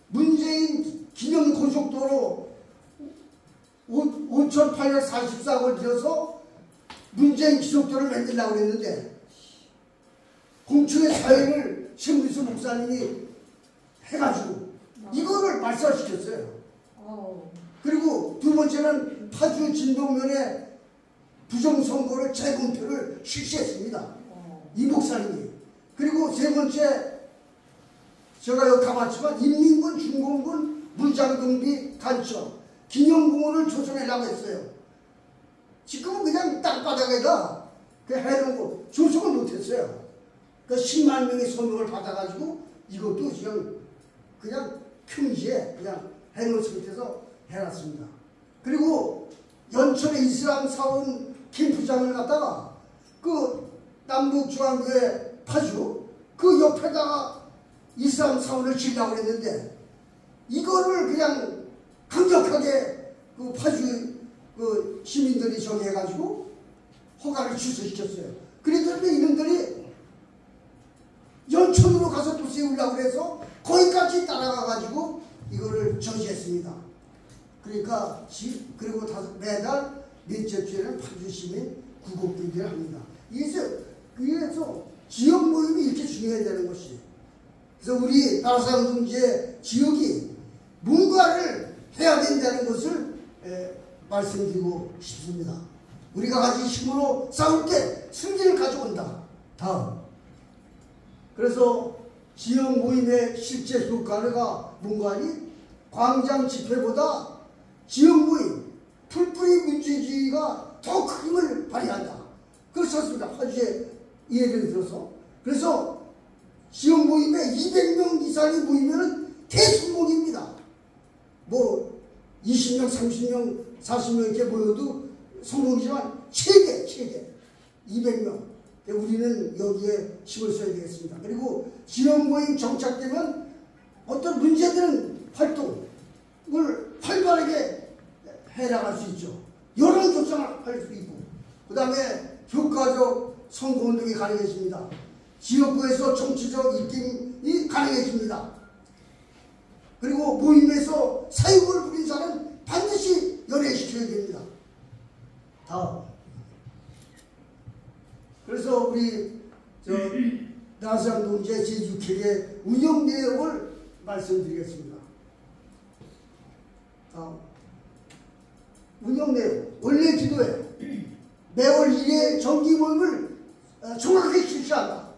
문재인 기념고속도로 5,844억을 들여서 문재인 기속도를 만들려고 했는데 공충의 사회를 최문수 목사님이 해가지고 이거를 말살시켰어요. 그리고 두 번째는 파주 진동면에 부정선거를 재검표를 실시했습니다. 이 목사님이. 그리고 세 번째, 제가 여기 가봤지만 인민군, 중공군, 문장경비, 간첩, 기념공원을 조성하려고 했어요. 지금은 그냥 땅바닥에다 해놓고 조성을 못했어요. 그 10만 명의 서명을 받아가지고 이것도 그냥 평지에 그냥 해놓은 상태에서 해놨습니다. 그리고 연천에 이슬람 사원 캠프장을 갖다가 그 남북중앙교회 파주 그 옆에다가 이슬람 사원을 지으려고 했는데 이거를 그냥 강력하게 그 파주 그 시민들이 정해가지고 허가를 취소시켰어요. 그랬더니 이놈들이 연천으로 가서 또 세우려고 해서 거기까지 따라가가지고 이거를 저지했습니다. 그러니까 그리고 매달 넷째 주에는 파주 시민 구곡기를 합니다. 이게 그래서 지역 모임이 이렇게 중요해야 되는 것이. 그래서 우리 나라사랑동지의 지역이 뭔가를 해야 된다는 것을 말씀드리고 싶습니다. 우리가 가진 힘으로 싸울 때 승리를 가져온다. 다음. 그래서 지역 모임의 실제 효과가 뭔가 하니 광장 집회보다 지역 모임, 풀뿌리 민주주의가 더 큰 힘을 발휘한다. 그렇지 않습니까? 화주의 예를 들어서. 그래서 지역 모임에 200명 이상이 모이면 대성공입니다. 뭐 20명, 30명, 40명 이렇게 모여도 성공이지만 최대 200명. 우리는 여기에 힘을 써야 되겠습니다. 그리고 지역 모임 정착되면 어떤 문제되는 활동을 활발하게 해나갈 수 있죠. 여론 조장을 할 수 있고, 그 다음에 효과적 선거운동이 가능해집니다. 지역구에서 정치적 입김이 가능해집니다. 그리고 모임에서 사역을 부린 자는 반드시 연회시켜야 됩니다. 다음. 그래서 우리 나사랑동지의 제6회의 운영 내역을 말씀드리겠습니다. 다음. 운영 내역. 원래 기도에 매월 1회 정기 모임을 정확하게 실시한다.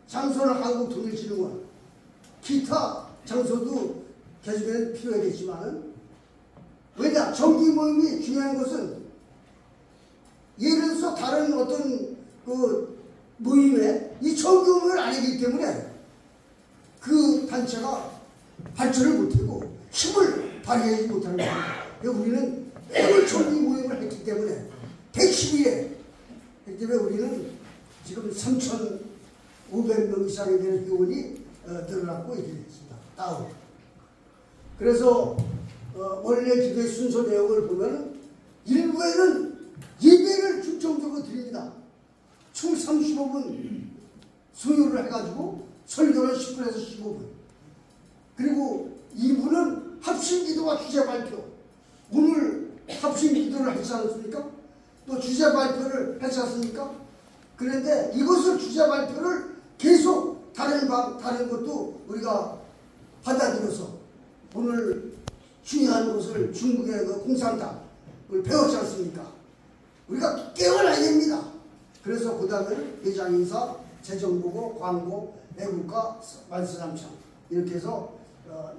장소는 한국통일진흥원, 기타 장소도 개중에는 필요하겠지만, 왜냐? 정기 모임이 중요한 것은 예를 들어서 다른 어떤 그 모임에 이 정기 모임을 안 하기 때문에 그 단체가 발전을 못하고 힘을 발휘하지 못하는 겁니다. 우리는 매월 정기 모임을 했기 때문에 112회 했기 때문에 우리는 지금 3,500명 이상이 되는 회원이 늘어났고 이렇게 됐습니다. 다음. 그래서 원래 기도의 순서 내용을 보면 일부에는 예배를 중점적으로 드립니다. 총 35분 소요를 해가지고 설교는 10분에서 15분. 그리고 2부는 합심기도와 주제 발표. 오늘 합심기도를 했지 않습니까? 또 주제 발표를 했지 않습니까? 그런데 이것을 주제 발표를 계속 다른 것도 우리가 받아들여서 오늘 중요한 것을 중국의 그 공산당을 배웠지 않습니까? 우리가 깨어나야 됩니다. 그래서 그 다음에 회장 인사, 재정보고, 광고, 애국가, 만세삼창 이렇게 해서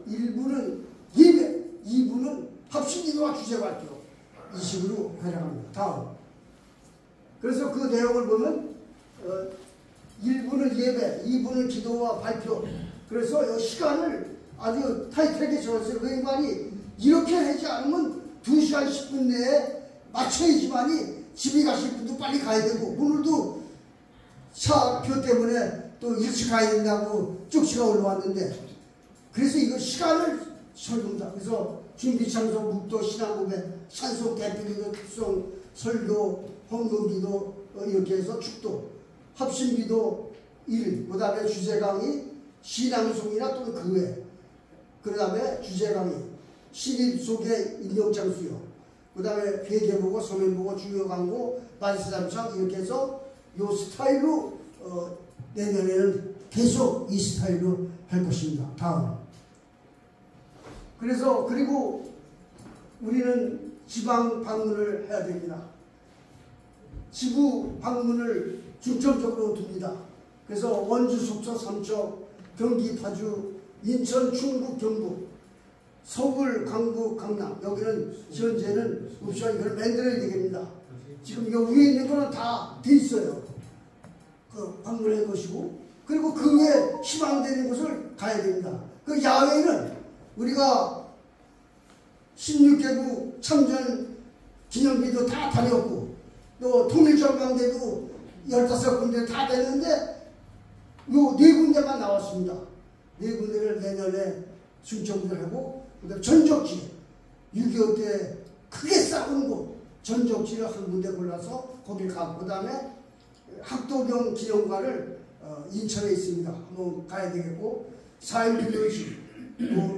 1부는 예배, 2부는 합심기도와 주제 발표 이 식으로 해나갑니다. 다음. 그래서 그 내용을 보면 1부는 예배, 2부는 기도와 발표. 그래서 이 시간을 아주 타이트하게 정했어요. 그 인간이 이렇게 하지 않으면 2시간 10분 내에 맞춰야지만이 집에 가실 분도 빨리 가야 되고, 오늘도 차표 때문에 또 일찍 가야 된다고 쪽지가 올라왔는데, 그래서 이거 시간을 설명다. 그래서 준비 창소, 묵도, 신앙고백, 찬송, 대표기도, 특송, 설교, 헌금기도 이렇게 해서 축도, 합심기도 1, 그 다음에 주제 강의, 신앙송이나 또는 그 외, 그 다음에 주제 강의, 시립 속의 인명장 수요, 그 다음에 회계보고, 서면보고, 주요 광고, 만세삼창 이렇게 해서 이 스타일로 내년에는 계속 이 스타일로 할 것입니다. 다음. 그래서 그리고 우리는 지방 방문을 해야 됩니다. 지부 방문을 중점적으로 둡니다. 그래서 원주, 속초, 삼척, 경기, 파주, 인천, 충북, 경북, 서울, 강북, 강남, 여기는 현재는 옵션 이걸 만들어야 되겠습니다. 지금 이 위에 있는 거는 다 돼 있어요. 그 방문할 것이고, 그리고 그 외에 희망되는 곳을 가야 됩니다. 그 야외는 우리가 16개국 참전 기념비도 다 다녔고, 또 통일전망대도 15군데 다 됐는데 요 4군데만 나왔습니다. 4군데를 내년에 중점을 하고, 그 다음에 전적지 6.25 때 크게 싸운 곳 전적지를 한 군데 골라서 거길 가고, 그 다음에 학도경 기념관을 인천에 있습니다. 한번 가야 되겠고, 4.16 묘지,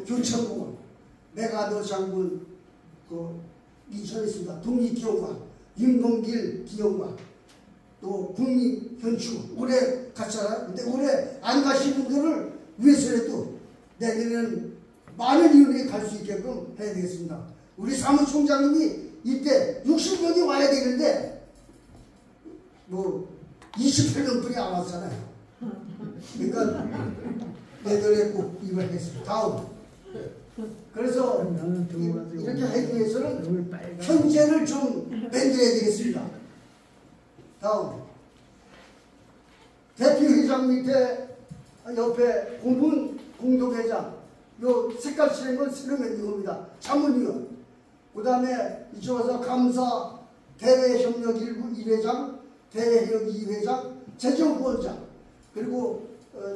교천공원, 메가더 장군 그 인천에 있습니다. 독립기념관, 윤봉길 기념관, 또 국립현충 올해 갔잖아요. 근데 올해 안 가신 분들을 위해서라도 내년에는 많은 인원이 갈 수 있게끔 해야 되겠습니다. 우리 사무총장님이 이때 60명이 와야 되는데 뭐 28명뿐이 안 왔잖아요. 그러니까 내년에 꼭 이걸 했습니다. 다음. 그래서 이렇게 하기 위해서는 현재를 좀 만들어야 되겠습니다. 다음. 대표회장 밑에 옆에 고문 공동회장 요 색깔 칠한 건 새로 만든 겁니다. 자문위원. 그 다음에 이쪽 와서 감사 대외협력일부 1회장, 대외협력 2회장, 재정부원장, 그리고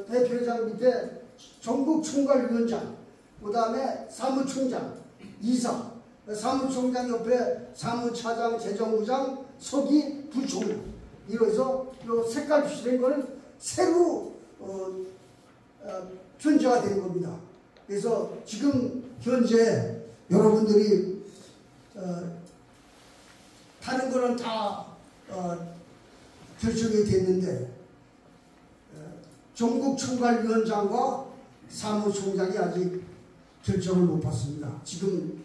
대표회장 밑에 전국총괄위원장, 그 다음에 사무총장, 이사, 사무총장 옆에 사무차장, 재정부장, 서기, 부총장. 이래서 요 색깔 칠한 거는 새로 편제가 된 겁니다. 그래서 지금 현재 여러분들이 다른 거는 다 결정이 됐는데 전국총괄위원장과 사무총장이 아직 결정을 못 받습니다. 지금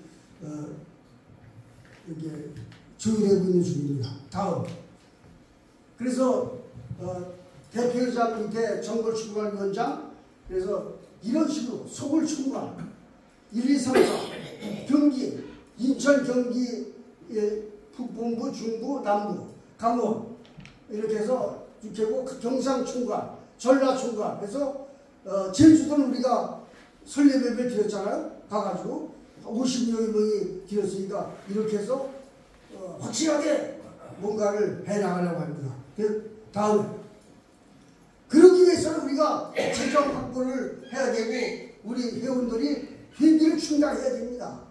이게 조율하고 있는 중입니다. 다음. 그래서 대표회장 밑에 전국총괄위원장, 그래서 이런 식으로 서울총괄 1, 2, 3, 4 경기, 인천 경기 북본부, 중부, 남부, 강원 이렇게 해서 육해고 경상총괄, 전라총괄. 그래서 제주도는 우리가 설례배배 드렸잖아요. 가가지고 50명이 드렸으니까 이렇게 해서 확실하게 뭔가를 해나가려고 합니다. 다음. 그러기 위해서는 우리가 재정 확보를 해야 되고 우리 회원들이 회비를 충당해야 됩니다.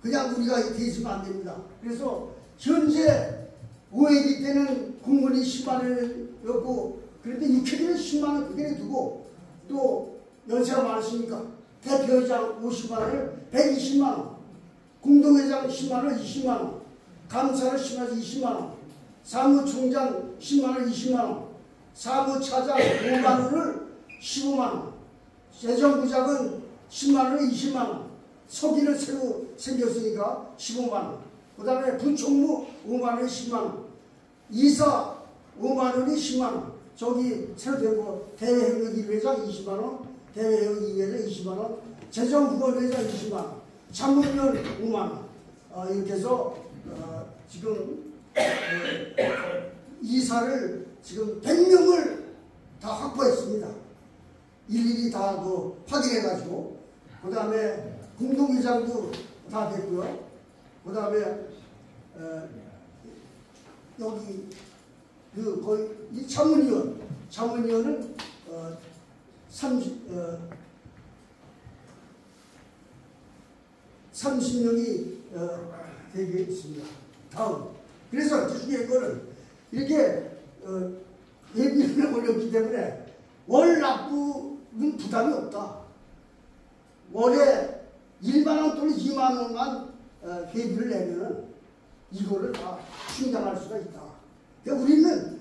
그냥 우리가 계시면 안 됩니다. 그래서 현재 5회기 때는 공무원이 10만 원이었고 그런데 6회기는 10만 원 그대로 두고 또 연세가 많으시니까 대표회장 50만 원을 120만 원, 공동회장 10만 원 20만 원, 감사를 10만 원 20만 원, 사무총장 10만 원 20만 원, 사무차장 5만 원을 15만 원, 재정부장은 10만 원에 20만 원, 서기는 새로 생겼으니까 15만 원, 그 다음에 부총무 5만 원에 10만 원, 이사 5만 원이 10만 원, 저기 새로 된 거 대외협력 1회장 20만 원, 대외협력 2회장 20만 원, 재정부원회장 20만 원, 참모위원 5만 원. 이렇게 해서 지금 이사를 지금 100명을 다 확보했습니다. 일일이 다 확인해가지고 그 다음에 공동회장도 다 됐고요. 그 다음에 여기 거의 이 자문위원은 30명이 되게 있습니다. 다음. 그래서 중요한 거는 이렇게 예비를 올렸기 때문에 월 납부는 부담이 없다. 월에 1만 원 또는 2만 원만 회비를 내면은 이거를 다 충당할 수가 있다. 그러니까 우리는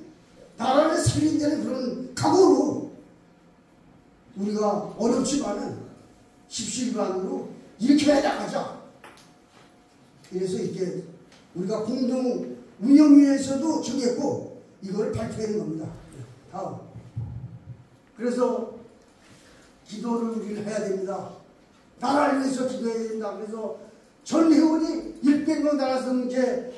나라를 살린다는 그런 각오로 우리가 어렵지만은 십시일반으로 이렇게 해나가자. 그래서 이렇게 우리가 공동 운영위에서도 정했고 이걸 발표하는 겁니다. 다음. 그래서 기도를 우리는 해야 됩니다. 나라를 위해서 기도해야 됩니다. 그래서 전 회원이 100명 나라서 이제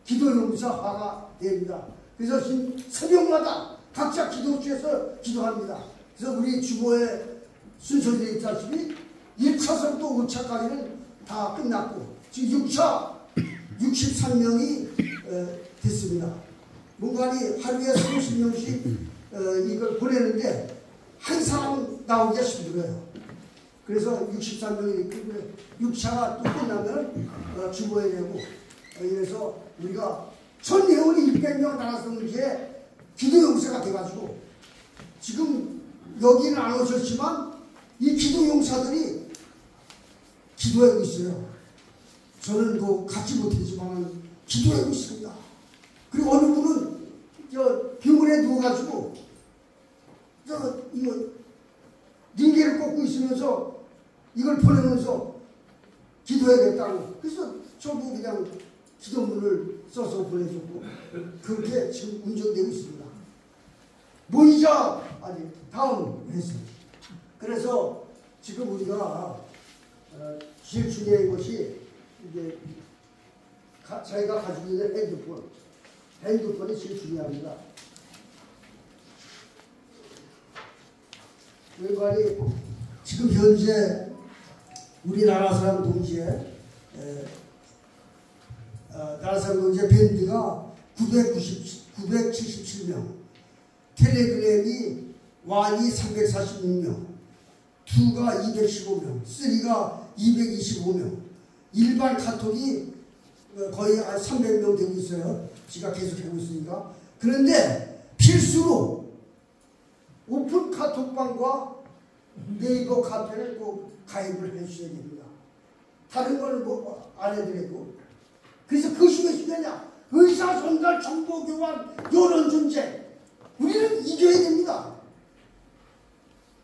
기도용사화가 됩니다. 그래서 지금 새벽마다 각자 기도주에서 기도합니다. 그래서 우리 주보에 순서되어 있다시피 1차서부터 5차까지는 다 끝났고 지금 6차 63명이 됐습니다. 문관이 하루에 30명씩 이걸 보내는데 한 사람 나오기가 힘들어요. 그래서 63명이 6차가 또 끝나면 주보에 내고 이래서 우리가 전 회원이 600명 나가서 이제 기도용사가 돼가지고 지금 여기는 안 오셨지만 이 기도용사들이 기도하고 있어요. 저는 같이 못했지만 기도하고 있습니다. 그리고 어느 분은 그냥 기도문을 써서 보내줬고 그렇게 지금 운전되고 있습니다. 다음 회수. 그래서 지금 우리가 제일 중요한 것이 이제 자기가 가지고 있는 핸드폰이 제일 중요합니다. 왼발이 지금 현재 우리나라 사람 동시에 나라 사람 동시에 밴드가 977명, 텔레그램이 346명, 2가 215명, 3가 225명, 일반 카톡이 거의 300명 되고 있어요. 지가 계속 하고 있으니까. 그런데 필수로 오픈 카톡방과 네이버 카페를 꼭 가입을 해주셔야 됩니다. 다른 거는 뭐 안 해드리고. 그래서 그것이 왜 중요하냐? 의사전달, 정보교환, 여론전쟁. 우리는 이겨야 됩니다.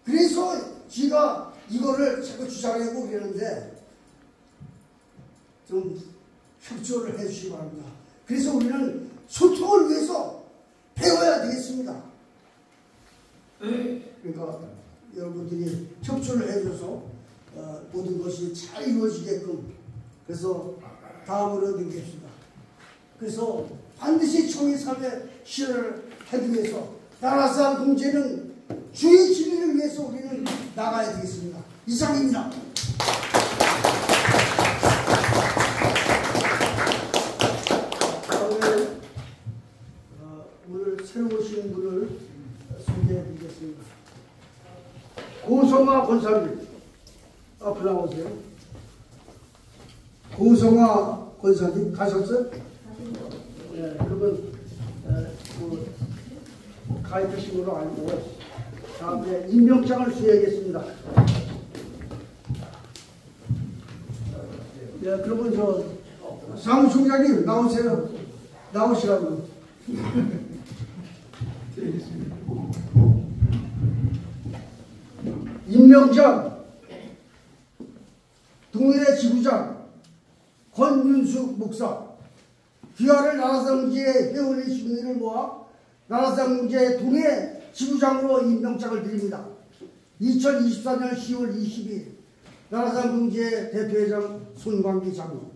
그래서 제가 이거를 자꾸 주장하고 그러는데 좀 협조를 해주시기 바랍니다. 그래서 우리는 소통을 위해서 배워야 되겠습니다. 그러니까 여러분들이 협조를 해줘서 모든 것이 잘 이루어지게끔 그래서 다음으로 넘기겠습니다. 그래서 반드시 총회삼의 실현을 하기 위해서 나라사 공제는 주의 진리를 위해서 우리는 나가야 되겠습니다. 이상입니다. 오늘 새로 오신 분을 소개해 드리겠습니다. 고성화 권사님 앞으로 나오세요. 고성화 권사님 가셨어요? 네, 그러면 가입하신 걸로 알고 다음에 임명장을 수여하겠습니다. 네, 그러면 저 사무총장님 나오세요. 나오시라고. 임명장 동일의 지부장 권윤숙 목사 귀하를 나라상문제 회원의 시민을 모아 나라상문제 동해 지부장으로 임명장을 드립니다. 2024년 10월 22일 나라상문제 대표회장 손광기 장로.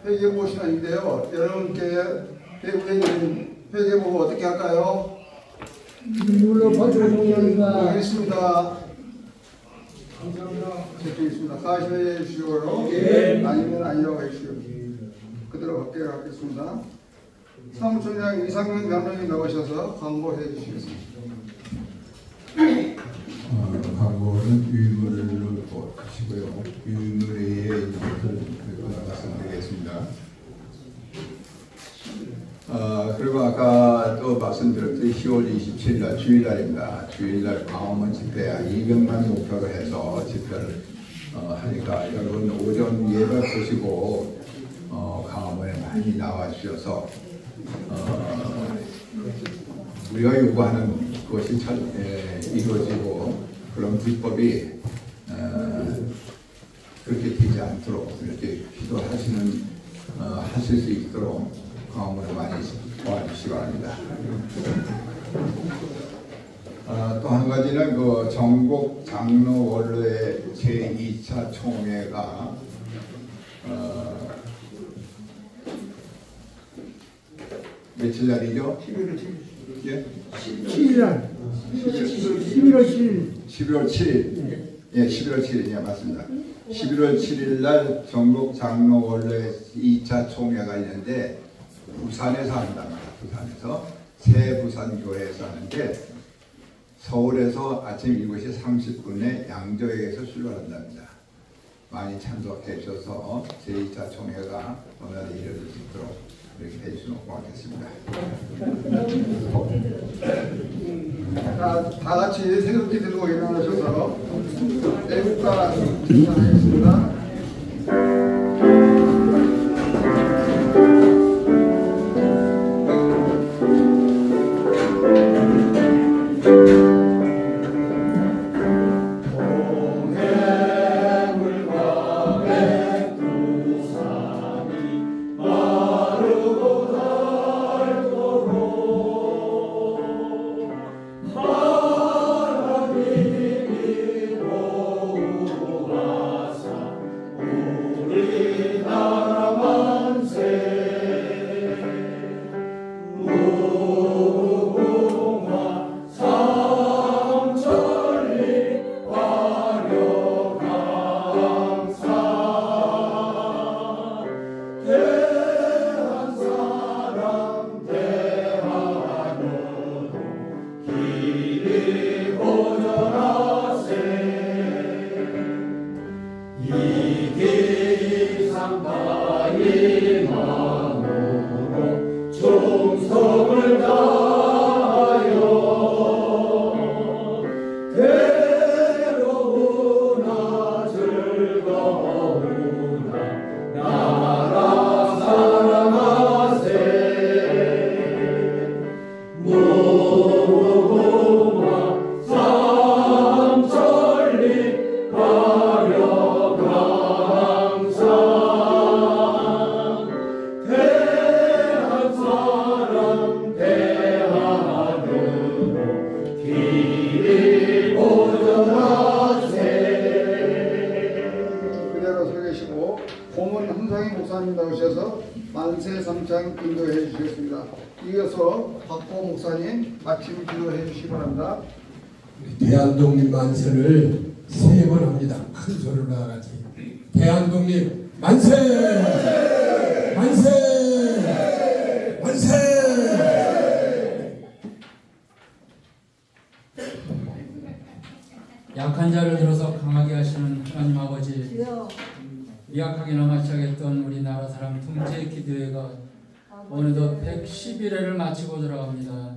회계 모션인데요. 여러분께 회계 보고 어떻게 할까요? 알겠습니다. 감사합니다. 됐습니다. 가셔야 해주시고요. 아니면 아니라고 해주시고 그대로 합격하겠습니다. 사무총장 이상민 감독님 나오셔서 광고해 주시겠습니다. 광고는 유물로 하시고요. 유물에 말씀드리겠습니다. 그리고 아까 또 말씀드렸듯이 10월 27일 날 주일날입니다. 주일날 광화문 집회 200만 목표로 해서 집회를 하니까 여러분 오전 예배 보시고 광화문에 많이 나와 주셔서 우리가 요구하는 것이 잘 이루어지고 그런 비법이 그렇게 되지 않도록 이렇게 기도하시는 하실 수 있도록 광화문을 많이 도와주시기 바랍니다. 또 한 가지는 그 전국 장로 원로의 제2차 총회가 며칠 날이죠? 11월 7일. 예? 7일. 11월 7일. 11월 7일. 예, 11월 7일. 예, 맞습니다. 11월 7일 날 전국 장로 원로의 2차 총회가 있는데 부산에서 한답니다. 부산에서 새 부산교회에서 하는데 서울에서 아침 7시 30분에 양조역에서 출발한답니다. 많이 참석해 주셔서 제2차 총회가 오늘 이뤄질 수 있도록 이렇게 해주시면 고맙겠습니다. 다 같이 새롭게 들고 일어나셔서 애국가 신청하겠습니다. 만세 삼창 인도해 주시겠습니다. 이어서 박보 목사님 마침 기도해 주시기 바랍니다. 대한독립 만세를 3번 합니다. 큰 소리로 나가지. 대한독립 만세! 만세! 만세! 약한 자를 들어서 강하게 하시는 하나님 아버지, 미약하게나마 시작했던 우리나라 사람 통제 기도회가 어느덧 111회를 마치고 돌아갑니다.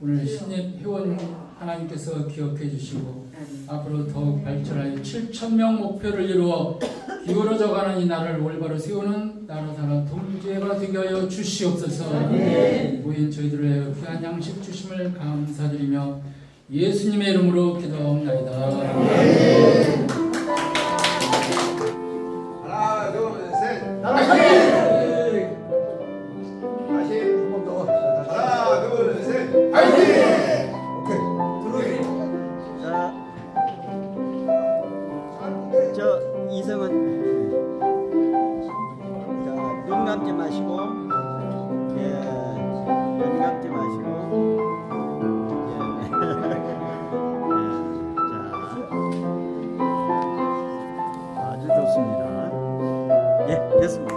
오늘 신입 회원 하나님께서 기억해 주시고 앞으로 더욱 발전하여 7,000명 목표를 이루어 기울어져가는 이 나라를 올바로 세우는 나라 사람 통제가 되게 하여 주시옵소서. 모인 저희들을 위하여 귀한 양식 주심을 감사드리며 예수님의 이름으로 기도하옵나이다. 하나, 둘, 셋. 다시 한 번 더. 하나, 둘, 셋. 파이팅! 오케이. 자, 저 이성은 자, 눈 감지 마시고, 눈 감지 마시고. 아주 좋습니다. 예, 됐습니다.